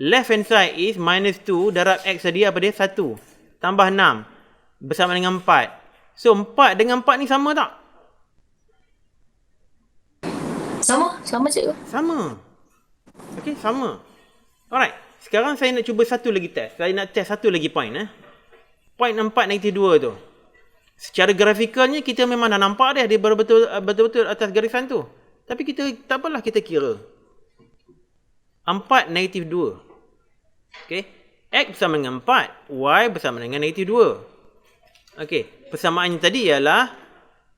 Left hand side is minus 2 darab x tadi apa dia? 1. Tambah 6. Bersama dengan 4. So 4 dengan 4 ni sama tak? Sama cikgu. Sama. Okay, sama. Alright. Sekarang saya nak cuba satu lagi test. Saya nak test satu lagi point. Point 4 negatif 2 tu. Secara grafikalnya kita memang dah nampak dia betul-betul atas garisan tu. Tapi kita tak apalah kita kira. 4 negatif 2. Okey. X bersama dengan 4, y bersama dengan negatif 2. Okey, persamaannya tadi ialah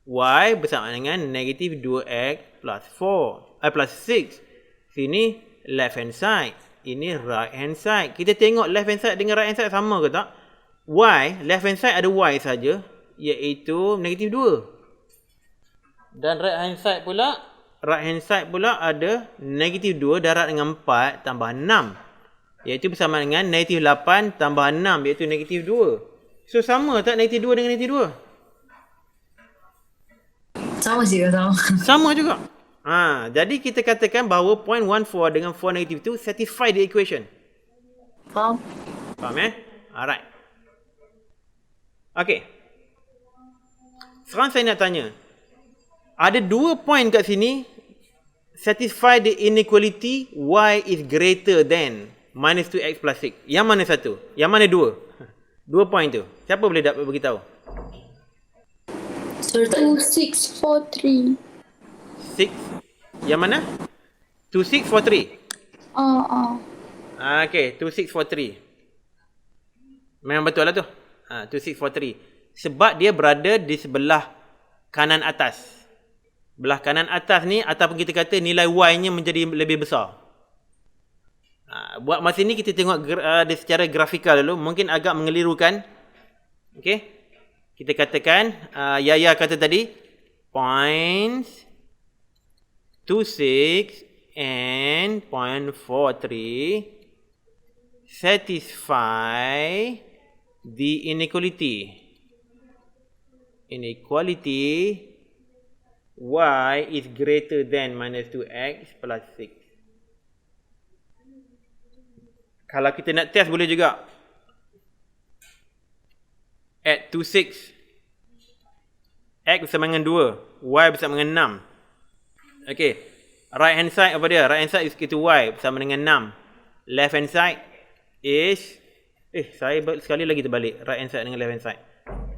y bersama dengan negatif 2x plus 4 plus 6. Sini left hand side, ini right hand side. Kita tengok left hand side dengan right hand side sama ke tak? Y, left hand side ada y saja, iaitu negatif 2. Dan right hand side pula ada negatif 2 darab dengan 4 tambah 6. Iaitu bersama dengan negatif 8 tambah 6, iaitu negatif 2. So sama tak negatif 2 dengan negatif 2? Sama cikgu, sama. Sama juga. Jadi kita katakan bahawa point 1, 4 dengan 4 negatif 2 satisfy the equation. Faham? Faham Alright. Okay. Sekarang saya nak tanya. Ada 2 point kat sini satisfy the inequality y is greater than minus 2x plus 6. Yang mana satu? Yang mana 2? 2 point tu. Siapa boleh beritahu? Sorry, 2, 6, 4, 3. 6. Yang mana? 2, 6, 4, 3. Okay, 2, 6, 4, 3. Memang betul lah tu. 2, 6, 4, 3. Sebab dia berada di sebelah kanan atas. Belah kanan atas ni, ataupun kita kata nilai y-nya menjadi lebih besar. Buat masa ni kita tengok secara grafikal dulu. Mungkin agak mengelirukan. Okay. Kita katakan, Yaya kata tadi, points 2, 6 and point 4, 3 satisfy the inequality. Inequality y is greater than minus 2x plus 6. Kalau kita nak test boleh juga. Add 2, 6. X bersama dengan 2. Y bersama dengan 6. Okay. Right hand side apa dia? Right hand side is equal to y bersama dengan 6. Left hand side is Saya sekali lagi terbalik. Right hand side dengan left hand side.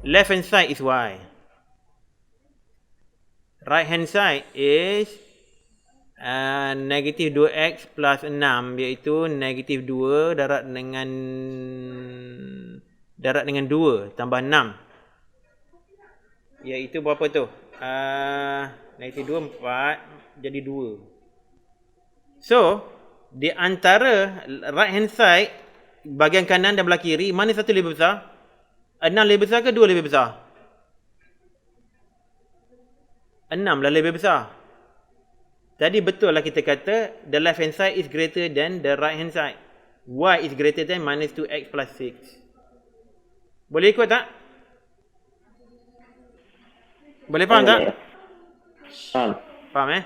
Left hand side is y. Right hand side is negative 2x plus 6, iaitu negative 2 darat dengan 2 tambah 6. Iaitu berapa tu? Negative 2, 4 jadi 2. So, di antara right hand side, bahagian kanan dan belah kiri, mana satu lebih besar? 6 lebih besar ke 2 lebih besar? 6 lah lebih besar. Tadi betul lah kita kata the left hand side is greater than the right hand side. Y is greater than minus 2x plus 6. Boleh ikut tak? Boleh faham tak? Faham. Faham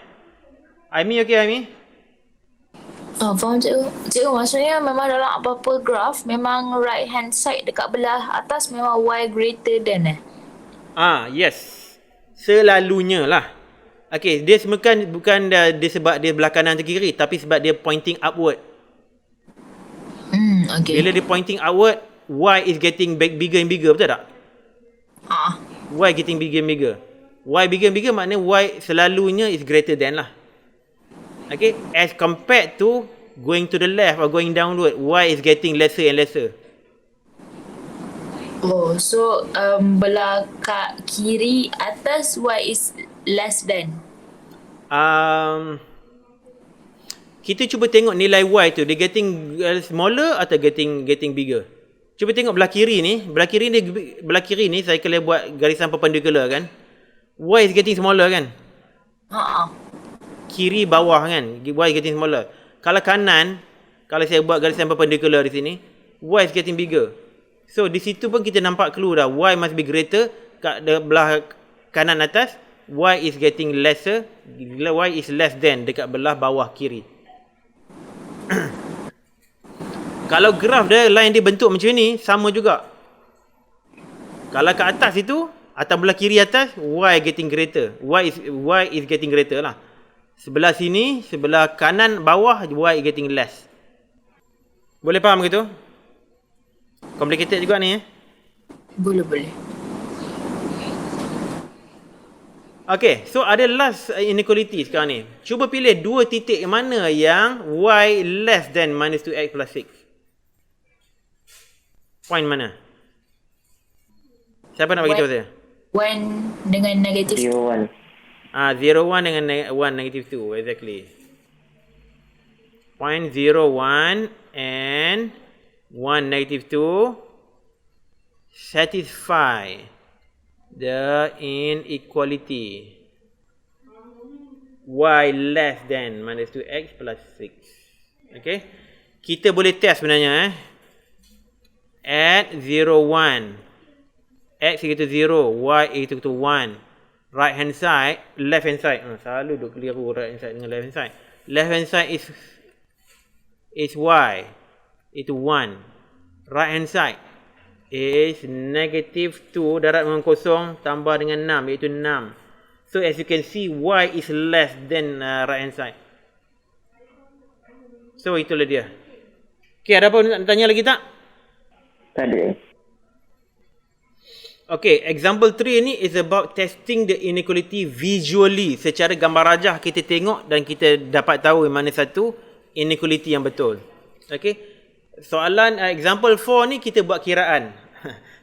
Aimi okey Aimi? Faham cikgu. Cikgu maksudnya memang dalam apa-apa graph memang right hand side dekat belah atas memang y greater than Yes. Selalunya lah. Okey, dia bukan dia sebab dia belah kanan atau kiri, tapi sebab dia pointing upward. Okay. Bila dia pointing upward, y is getting bigger and bigger, betul tak? Y getting bigger and bigger. Y bigger and bigger maknanya y selalunya is greater than lah. Okay, as compared to going to the left or going downward, y is getting lesser and lesser. Oh, so belah kat kiri atas y is less than. Kita cuba tengok nilai y tu, dia getting smaller atau getting bigger. Cuba tengok belah kiri ni saya kalau buat garisan perpendicular kan. Y is getting smaller kan? Kiri bawah kan, y is getting smaller. Kalau kanan, kalau saya buat garisan perpendicular di sini, y is getting bigger. So di situ pun kita nampak clue dah, y must be greater. Kat belah kanan atas, y is getting lesser, y is less than dekat belah bawah kiri. Kalau graf dia, line dia bentuk macam ni, sama juga. Kalau kat atas itu, atau belah kiri atas, y getting greater. Y is getting greater lah. Sebelah sini, sebelah kanan bawah, y getting less. Boleh faham gitu? Complicated juga ni Boleh. Okay, so ada last inequality sekarang ni. Cuba pilih dua titik mana yang y less than minus 2x plus 6. Point mana? Siapa nak bagi tahu saya? 1 dengan negatif 0, 1. 0, 1 dengan 1, negative 2. Exactly. Point 0, 1 and 1, negative 2 satisfy the inequality y less than minus 2x plus 6. Okay. Kita boleh test sebenarnya at 0, 1 x equal to 0, y equal to 1. Right hand side, left hand side. Selalu duk keliru right hand side dengan left hand side. Left hand side is y itu 1. Right hand side is negative 2 darat dengan kosong tambah dengan 6 iaitu 6. So as you can see, y is less than right hand side. So itulah dia. Okay, ada apa nak tanya lagi tak? Tak ada. Okay, example 3 ni is about testing the inequality visually. Secara gambar rajah kita tengok dan kita dapat tahu mana satu inequality yang betul. Okay. Soalan example 4 ni kita buat kiraan.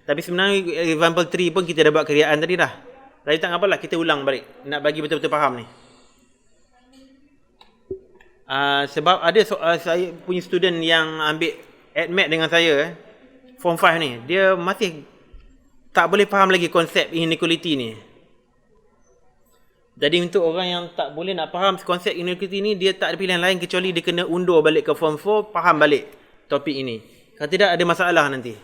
Tapi sebenarnya example 3 pun kita dah buat kiraan tadi dah. Tapi tak apalah, kita ulang balik. Nak bagi betul-betul faham ni. Sebab ada saya punya student yang ambil AdMath dengan saya Form 5 ni. Dia masih tak boleh faham lagi konsep inequality ni. Jadi untuk orang yang tak boleh nak faham konsep inequality ni, dia tak ada pilihan lain kecuali dia kena undur balik ke Form 4, faham balik topik ini. Kalau tidak ada masalah nanti.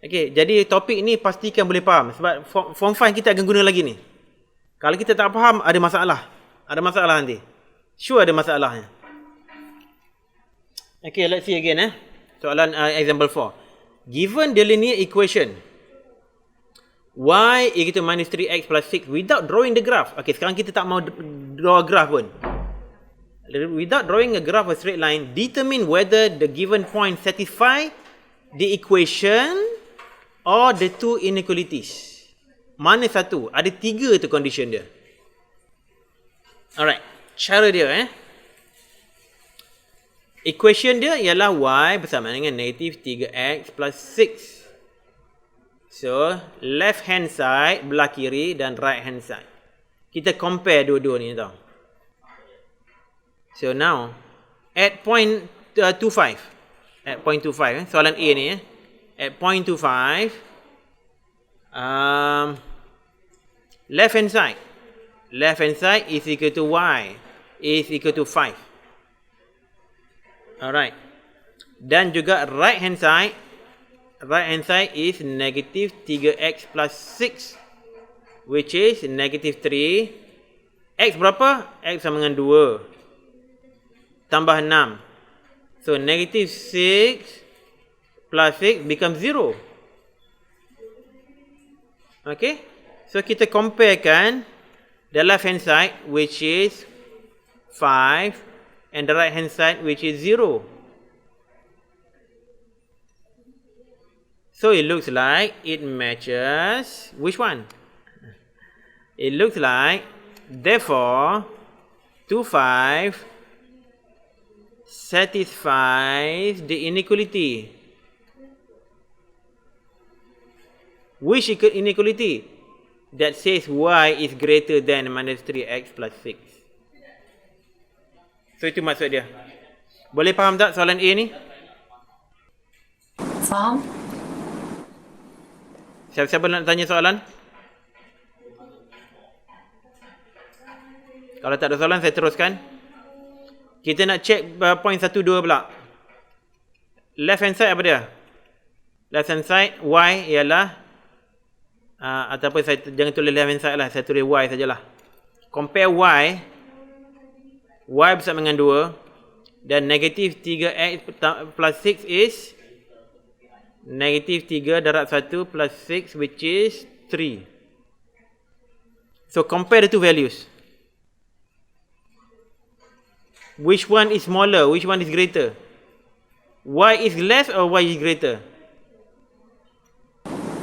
Okey, jadi topik ni pastikan boleh faham sebab Form 5 kita akan guna lagi ni. Kalau kita tak faham, ada masalah. Ada masalah nanti. Sure ada masalahnya. Okay, let's see again Soalan example 4. Given the linear equation y equal to minus 3x plus 6 without drawing the graph. Okay, sekarang kita tak mau draw a graph pun. Without drawing a graph of straight line, determine whether the given point satisfy the equation or the two inequalities? Mana satu? Ada 3 tu condition dia. Alright, cara dia equation dia ialah y bersama dengan negative 3x plus 6. So, left hand side belah kiri dan right hand side. Kita compare dua-dua ni tau. So now, at point 25. At point 25, soalan A ni At point 25, left hand side. Left hand side is equal to y is equal to 5. Alright. Dan juga right hand side. Right hand side is negative 3x plus 6, which is negative 3. X berapa? X sama dengan 2. Tambah 6. So, negative 6 plus 6 becomes 0. Okay? So, kita comparekan the left hand side, which is 5, and the right hand side, which is 0. So, it looks like it matches which one? It looks like, therefore, 2, 5 satisfies the inequality. Which inequality? That says y is greater than minus 3x plus 6. So, itu maksud dia. Boleh faham tak soalan A ni? Faham? Siapa-siapa nak tanya soalan? Kalau tak ada soalan, saya teruskan. Kita nak check point 1, 2 pula. Left hand side apa dia? Left hand side, y ialah ataupun saya jangan tulis left hand side lah, saya tulis y sajalah. Compare y bersama dengan 2, dan negative 3x plus 6 is negative 3 darab 1 plus 6, which is 3. So, compare the two values. Which one is smaller? Which one is greater? Y is less or y is greater?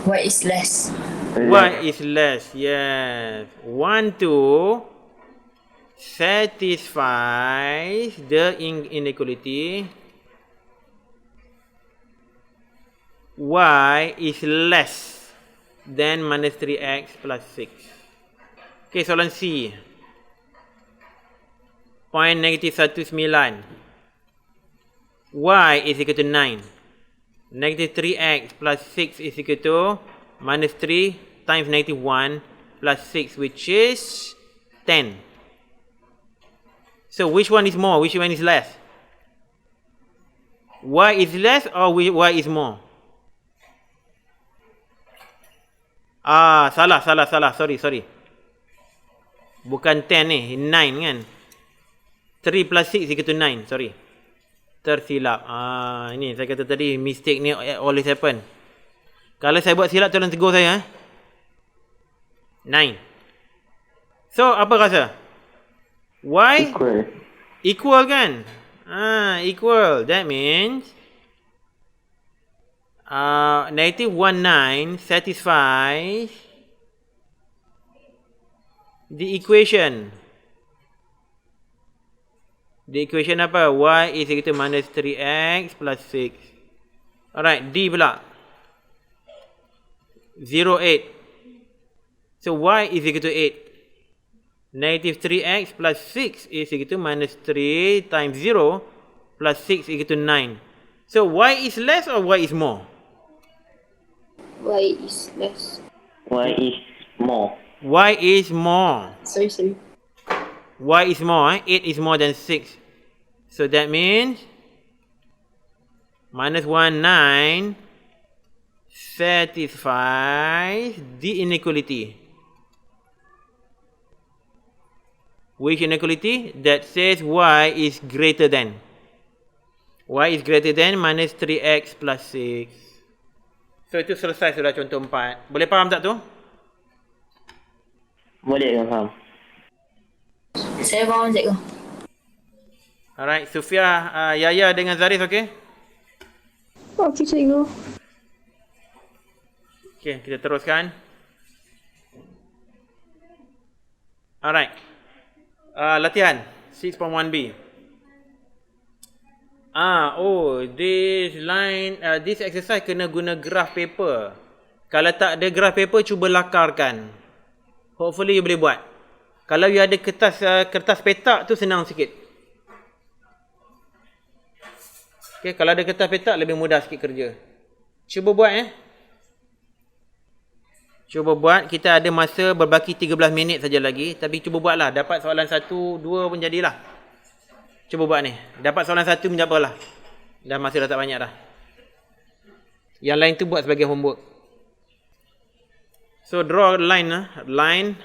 Y is less. Y is less, yes. 1, 2 satisfies the inequality. Y is less than minus 3x plus 6. Okay, soalan C. Point negative 19. Y is equal to 9. Negative 3x plus 6 is equal to minus 3 times negative 1 plus 6, which is 10. So, which one is more? Which one is less? Y is less or y is more? Salah. Sorry. Bukan 10 ni, 9 kan? 3 plus 6 is equal to 9, sorry. Tersilap. Ini saya kata tadi, mistake ni always happen. Kalau saya buat silap, tolong tegur saya. 9. So, apa rasa? Y? Equal kan? Equal. That means negative 19 satisfies the equation. The equation apa? Y is equal to minus 3x plus 6. Alright, D pula. 0, 8. So, y is equal to 8. Negative 3x plus 6 is equal to minus 3 times 0 plus 6 is equal to 9. So, y is less or y is more? Y is less. Y is more. Y is more. Sorry. Y is more. 8 is more than 6. So, that means minus 1, 9 satisfies the inequality. Which inequality? That says y is greater than. Y is greater than minus 3x plus 6. So, itu selesai sudah contoh 4. Boleh faham tak tu? Boleh kan faham? Saya faham, cikgu. Alright, Sufia, Yaya dengan Zarif, okay? Okay, cikgu. Okay, kita teruskan. Alright. Latihan 6.1b. This exercise kena guna graph paper. Kalau tak ada graph paper, cuba lakarkan. Hopefully you boleh buat. Kalau you ada kertas petak tu senang sikit. Okay, kalau ada kertas petak lebih mudah sikit kerja. Cuba buat Cuba buat. Kita ada masa berbaki 13 minit saja lagi. Tapi cuba buatlah. Dapat soalan 1, 2 pun jadilah. Cuba buat ni. Dapat soalan 1 pun apalah. Dah masa dah tak banyak dah. Yang lain tu buat sebagai homework. So draw line line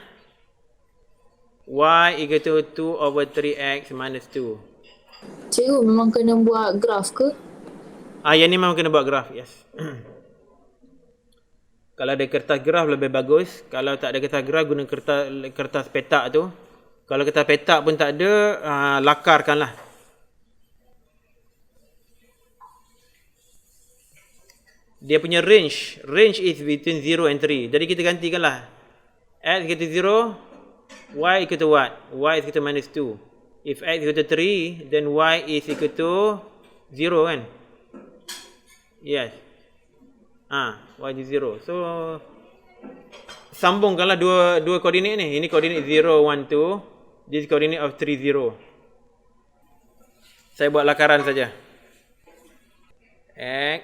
y equal to 2/3x minus 2. Cikgu memang kena buat graf ke? Yang ni memang kena buat graf, yes. Kalau ada kertas graf lebih bagus. Kalau tak ada kertas graf, guna kertas petak tu. Kalau kertas petak pun tak ada, lakarkanlah. Dia punya range is between 0 and 3. Jadi kita gantikanlah. X equal to 0, y equal to what? Y is equal to minus 2. If x equal to 3, then y is equal to 0 kan? Yes. Y is 0. So, sambungkanlah dua koordinat ni. Ini koordinat 0, 1, 2. This coordinate of 3, 0. Saya buat lakaran saja. X,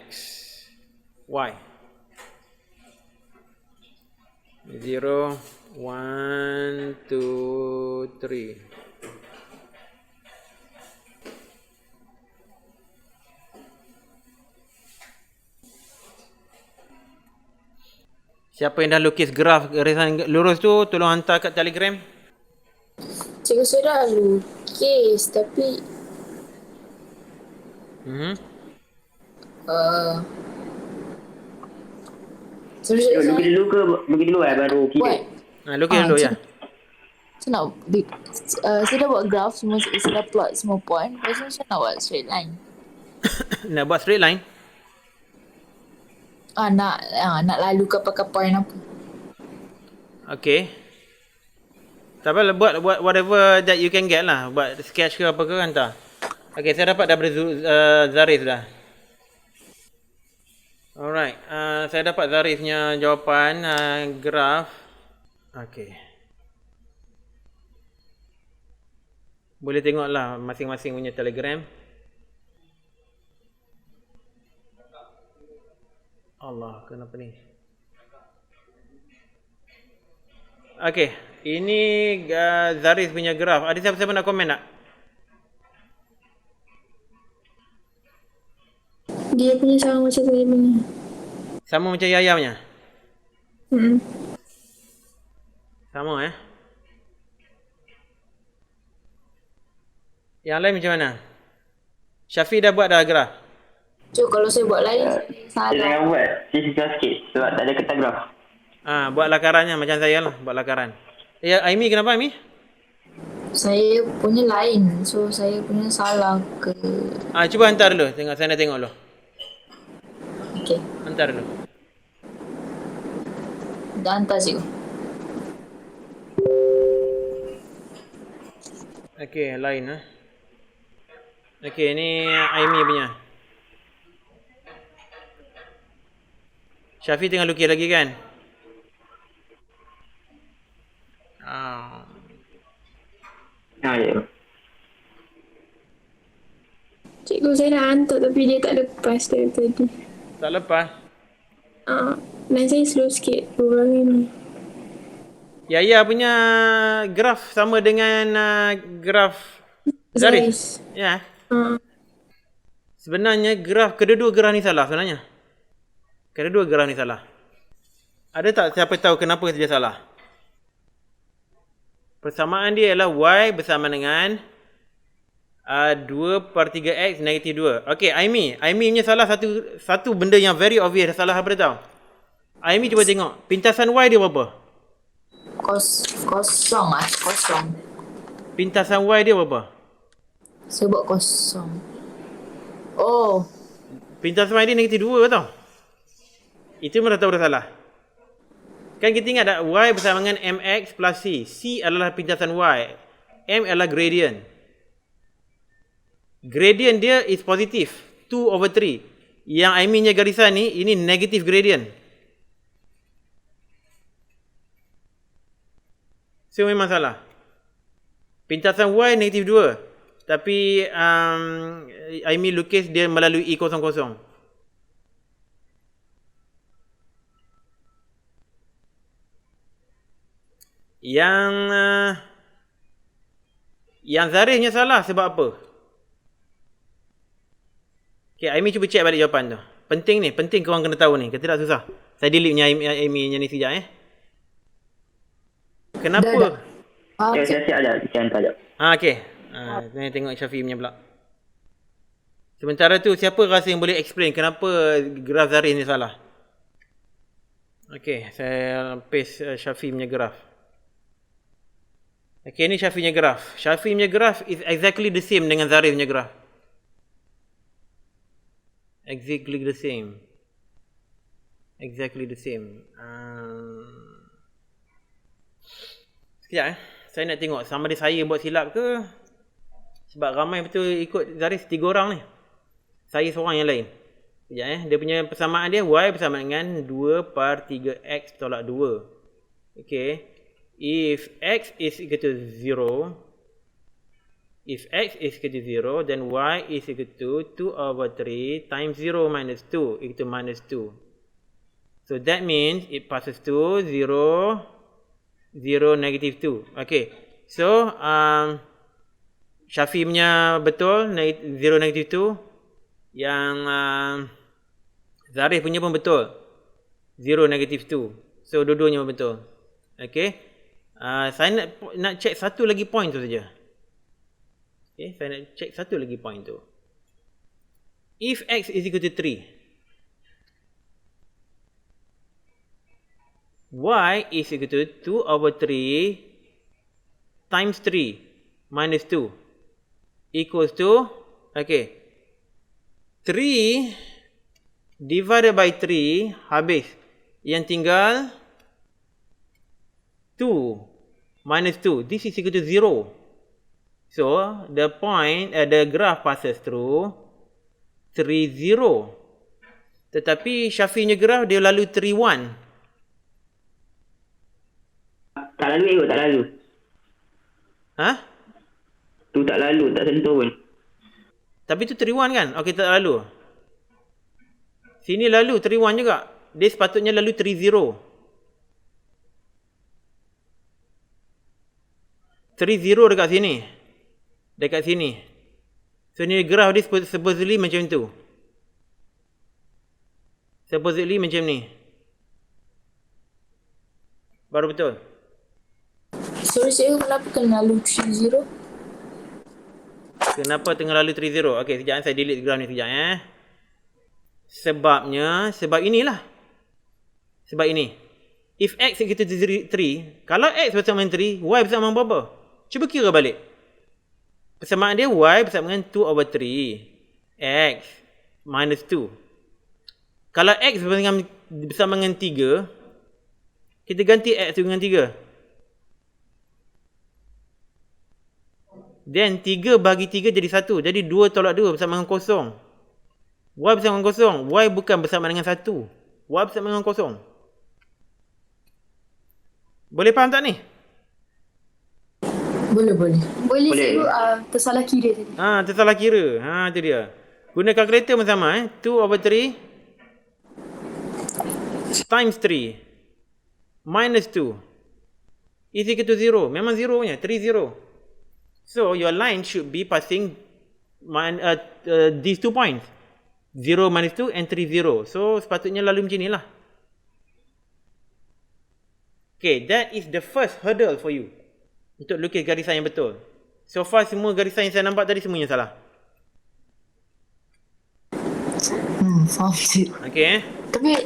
Y. 0, 1, 2, 3. Siapa yang dah lukis graf garisan lurus tu, tolong hantar kat Telegram. Cikgu saya dah lukis tapi Lukis dulu ke bagi dulu baru kira. Lukis dulu ya. Saya nak saya dah buat graf semua, saya dah plot semua point. Lepas tu saya nak buat straight line. Nak buat straight line. Nak lalu ke pakai point apa. Okay. Tak apa, buat whatever that you can get lah. Buat sketch ke apa ke hantar. Okay, saya dapat daripada Zarif dah. Alright, saya dapat Zarifnya jawapan graf. Okay. Boleh tengoklah masing-masing punya Telegram. Allah, kenapa ni? Okay, ini Zarif punya graf. Ada siapa-siapa nak komen tak? Dia punya sama macam saya punya. Sama macam Yaya punya? Sama Yang lain macam mana? Syafiq dah buat dah graf? Cuk, kalau saya buat lain Saya salah. jangan buat. Saya susah sikit sebab tak ada kertas graf. Buat lakarannya macam saya lah. Buat lakaran. Aimi kenapa Aimi? Saya punya lain. So saya punya salah ke. Cuba hantar dulu. Saya nak tengok dulu. Okay. Hantar dulu. Dah hantar cikgu. Okay, lain Okay, ni Aimi punya. Syafiq tengah lukis lagi kan? Ya. Cikgu saya dah hantar tapi dia tak lepas dari tadi. Tak lepas. Dan saya slow sikit orang ini. Yaya punya graf sama dengan graf Zarif. Ya. Sebenarnya graf kedua-dua graf ni salah sebenarnya. Kedua-dua graf ni salah. Ada tak siapa tahu kenapa dia salah? Persamaan dia ialah y bersama dengan 2/3x negatif 2. Okey, Aimi punya salah satu benda yang very obvious. Salah apa dia tahu? Aimi cuba tengok. Pintasan y dia berapa? Kosong. Pintasan y dia berapa? Saya buat kosong. Oh. Pintasan y dia negatif 2 tau. Itu pun dah tahu dah salah. Kan kita ingat tak y bersama dengan mx plus c. C adalah pintasan y. M adalah gradient. Gradient dia is positif. 2/3. Yang I mean nya garisan ni, ini negative gradient. So memang salah. Pintasan y negatif 2. Tapi I mean lukis dia melalui E00. Yang Zarifnya salah sebab apa? Okay, Aimi cuba check balik jawapan tu. Penting ni, penting korang kena tahu ni. Kata tak susah. Saya delete punya Aimi ni sekejap Kenapa? Saya siap dah. Saya hantar dah. Okay. Saya tengok Syafiq punya pula. Sementara tu, siapa rasa yang boleh explain kenapa graf Zarif ni salah? Okay, saya paste Syafiq punya graf. Okay, ni Syafiq punya graf. Syafiq punya graf is exactly the same dengan Zarif punya graf. Exactly the same. Exactly the same. Sekejap Saya nak tengok sama ada saya buat silap ke. Sebab ramai betul ikut Zarif 3 orang ni. Saya seorang yang lain. Sekejap Dia punya persamaan dia y bersama dengan 2/3x tolak 2. Okay. If x is equal to 0, if x is equal to 0, then y is equal to 2/3 times 0 minus 2, equal to minus 2. So that means it passes to 0, 0, negative 2. Okay. So, Syafiq punya betul, 0, negative 2. Yang Zarif punya pun betul, 0, negative 2. So, dua-duanya pun betul. Okay. Saya nak check satu lagi point tu saja. Okay, saya nak check satu lagi point tu. If x is equal to 3, y is equal to 2/3 times 3 minus 2 equals to, okay, 3 divided by 3 habis. Yang tinggal 2 minus 2. This is equal to 0. So, the point, the graph passes through 3, 0. Tetapi Syafiqnya graph dia lalu 3, 1. Tak lalu tak lalu. Tu tak lalu, tak sentuh pun. Tapi tu 3, 1 kan? Okey, tak lalu. Sini lalu 3, 1 juga. Dia sepatutnya lalu 3, 0. 3, 0 dekat sini. Dekat sini. So, ni graf dia supposedly macam tu. Supposedly macam ni. Baru betul. Sorry saya, kenapa kena lalu 3-0? Kenapa tengah lalu 3, 0? Okey, sekejap saya delete graf ni sekejap Sebab inilah. Sebab ini. If x equal to 3, kalau x bersama dengan 3, y bersama dengan berapa? Cuba kira balik. Persamaan dia y bersama dengan 2/3 x minus 2. Kalau x bersama dengan 3, kita ganti x dengan 3. Then 3 bagi 3 jadi 1. Jadi 2 tolak 2 bersama dengan kosong. Y bersama dengan kosong. Y bukan bersama dengan 1. Y bersama dengan kosong. Boleh faham tak ni? Boleh. Boleh cikgu, tersalah kira tadi. Tersalah kira. Tu dia. Guna kalkulator pun sama 2/3 times 3 minus 2 is equal to 0. Memang 0 punya. 3, 0. So, your line should be passing these 2 points. 0 minus 2 and 3, 0. So, sepatutnya lalu macam ni lah. Okay, that is the first hurdle for you. Untuk lukis garisan yang betul. So far, semua garisan yang saya nampak tadi semuanya salah. Faham sih. Okay. Tapi,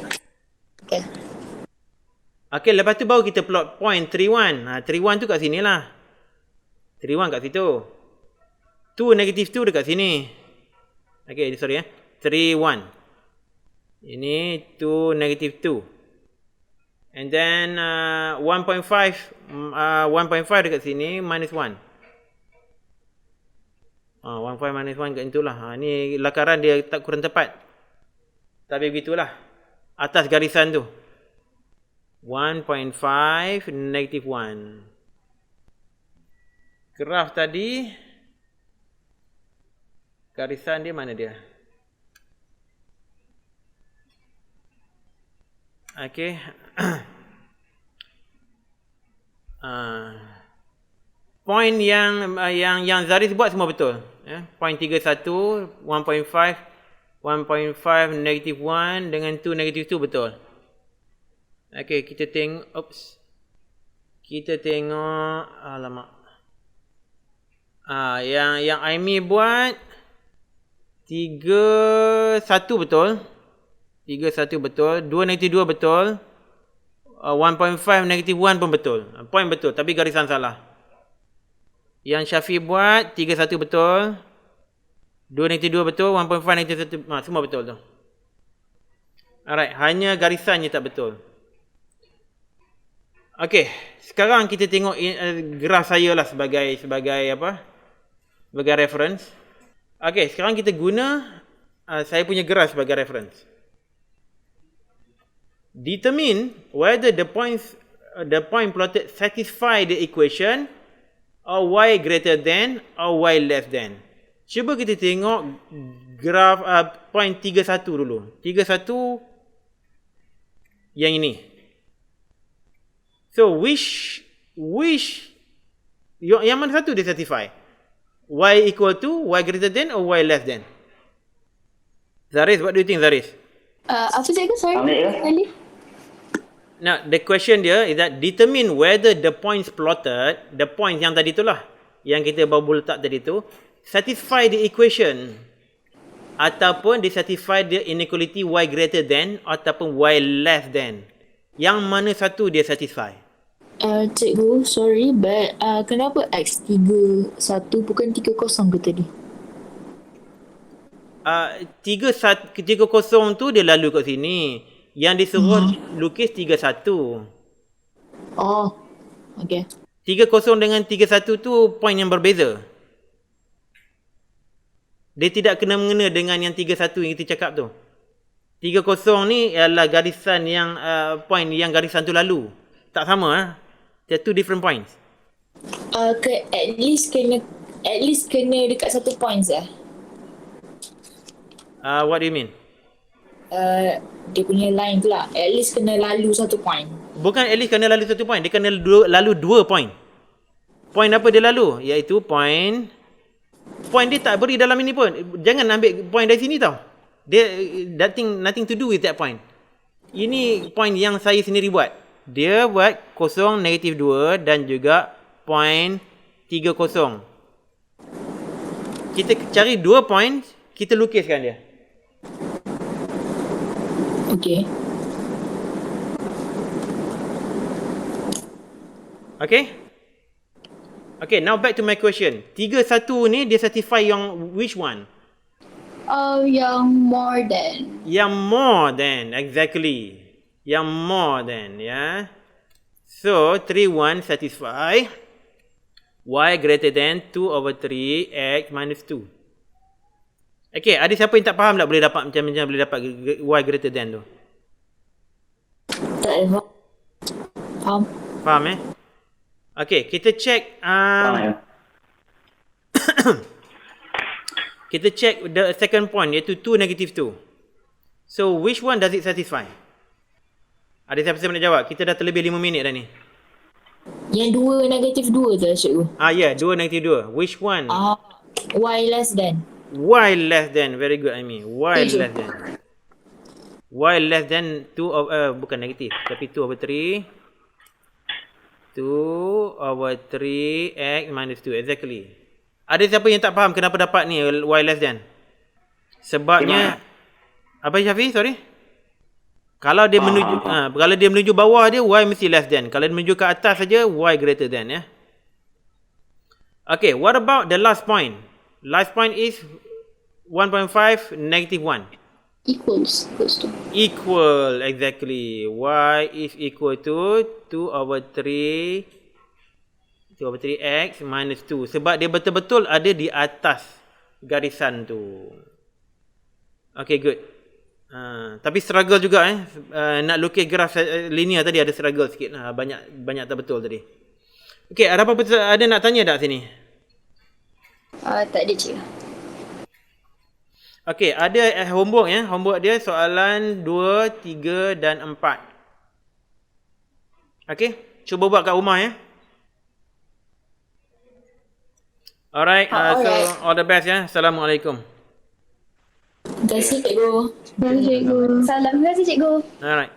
Okay, lepas tu baru kita plot point 3, 1. 3, 1 tu kat sini lah. 3, 1 kat situ. 2, negative 2 dekat sini. Okay, sorry 3, 1. Ini 2, negative 2. And then 1.5 dekat sini minus 1. 1.5 minus 1 kat itulah. Ni lakaran dia tak kurang tepat. Tapi begitulah. Atas garisan tu. 1.5 negative 1. Graf tadi, garisan dia mana dia? Okey. Point yang Zaris buat semua betul. Point 31, 1.5, 1.5 negative 1 dengan 2 negative 2 betul. Okey, kita tengok. Alamak. Yang Aimi buat 31 betul. 31 betul. 2 negative 2 betul. 1.5 negative 1 pun betul. Point betul tapi garisan salah. Yang Syafi buat 31 betul. 2 negative 2 betul. 1.5 negative 1 semua betul tu. Alright, hanya garisannya tak betul. Okey, sekarang kita tengok graf saya lah sebagai apa? Sebagai reference. Okey, sekarang kita guna saya punya graf sebagai reference. Determine whether the point plotted satisfy the equation or y greater than or y less than. Cuba kita tengok graf point 31 dulu. 31 yang ini. So which yang mana satu dia satisfy? Y equal to, y greater than or y less than? Zaris, what do you think, Zaris? Apa cikgu? Sorry. Kali. Now, the question dia is that determine whether the points plotted, the points yang tadi itulah, yang kita baru letak tadi tu, satisfy the equation ataupun disatisfy the inequality y greater than ataupun y less than. Yang mana satu dia satisfy? Cikgu, sorry, but kenapa X31 bukan 30 ke tadi? 30 tu dia lalu kat sini. Yang disuruh lukis 31. Oh, okay. 30 dengan 31 tu point yang berbeza. Dia tidak kena-mengena dengan yang 31 yang kita cakap tu. 30 ni ialah garisan yang point yang garisan tu lalu. Tak sama. There are two different points. At least kena dekat 1 points lah. What do you mean? Dia punya line tu lah. At least kena lalu 1 point. Bukan at least kena lalu 1 point. Dia kena lalu 2 point. Point apa dia lalu? Iaitu point dia tak beri dalam ini pun. Jangan ambil point dari sini tau. Dia nothing to do with that point. Ini point yang saya sendiri buat. Dia buat 0, negatif 2 dan juga point 30. Kita cari 2 point, kita lukiskan dia. Okay. Okay, now back to my question. 31 ni dia satisfy yang which one? Yang more than. Yang more than, exactly. Yang more than, ya. So, 31 satisfy y greater than 2/3 x minus 2. Okay, ada siapa yang tak faham tak boleh dapat macam boleh dapat y greater than tu? Tak ada. Faham. Faham Okay, kita check kita check the second point iaitu 2 negative 2. So, which one does it satisfy? Ada siapa-siapa nak jawab? Kita dah terlebih 5 minit dah ni. Yang 2 negatif 2 tu cikgu. 2 negative 2. Which one? Y less than. Y less than. Very good, Aimi. Y less than. Y less than 2 bukan negatif. Tapi 2/3. 2/3 x minus 2. Exactly. Ada siapa yang tak faham kenapa dapat ni y less than? Sebabnya apa Syafi? Sorry. Kalau dia menuju bawah dia y mesti less than. Kalau dia menuju ke atas saja y greater than ya. Okay, what about the last point? Last point is 1.5 negative 1. Equals to. Equal, exactly. Y is equal to 2/3 2/3x minus 2. Sebab dia betul-betul ada di atas garisan tu. Okay, good. Tapi struggle juga nak lukis graf linear tadi ada struggle sikit. Banyak tak betul tadi. Okay, ada apa-apa ada nak tanya tak sini? Tak ada cik. Okay, ada homework Homework dia soalan 2, 3 dan 4. Okay, cuba buat kat rumah Alright, so all the best Assalamualaikum. Terima kasih cikgu. Salam, terima kasih cikgu. Alright.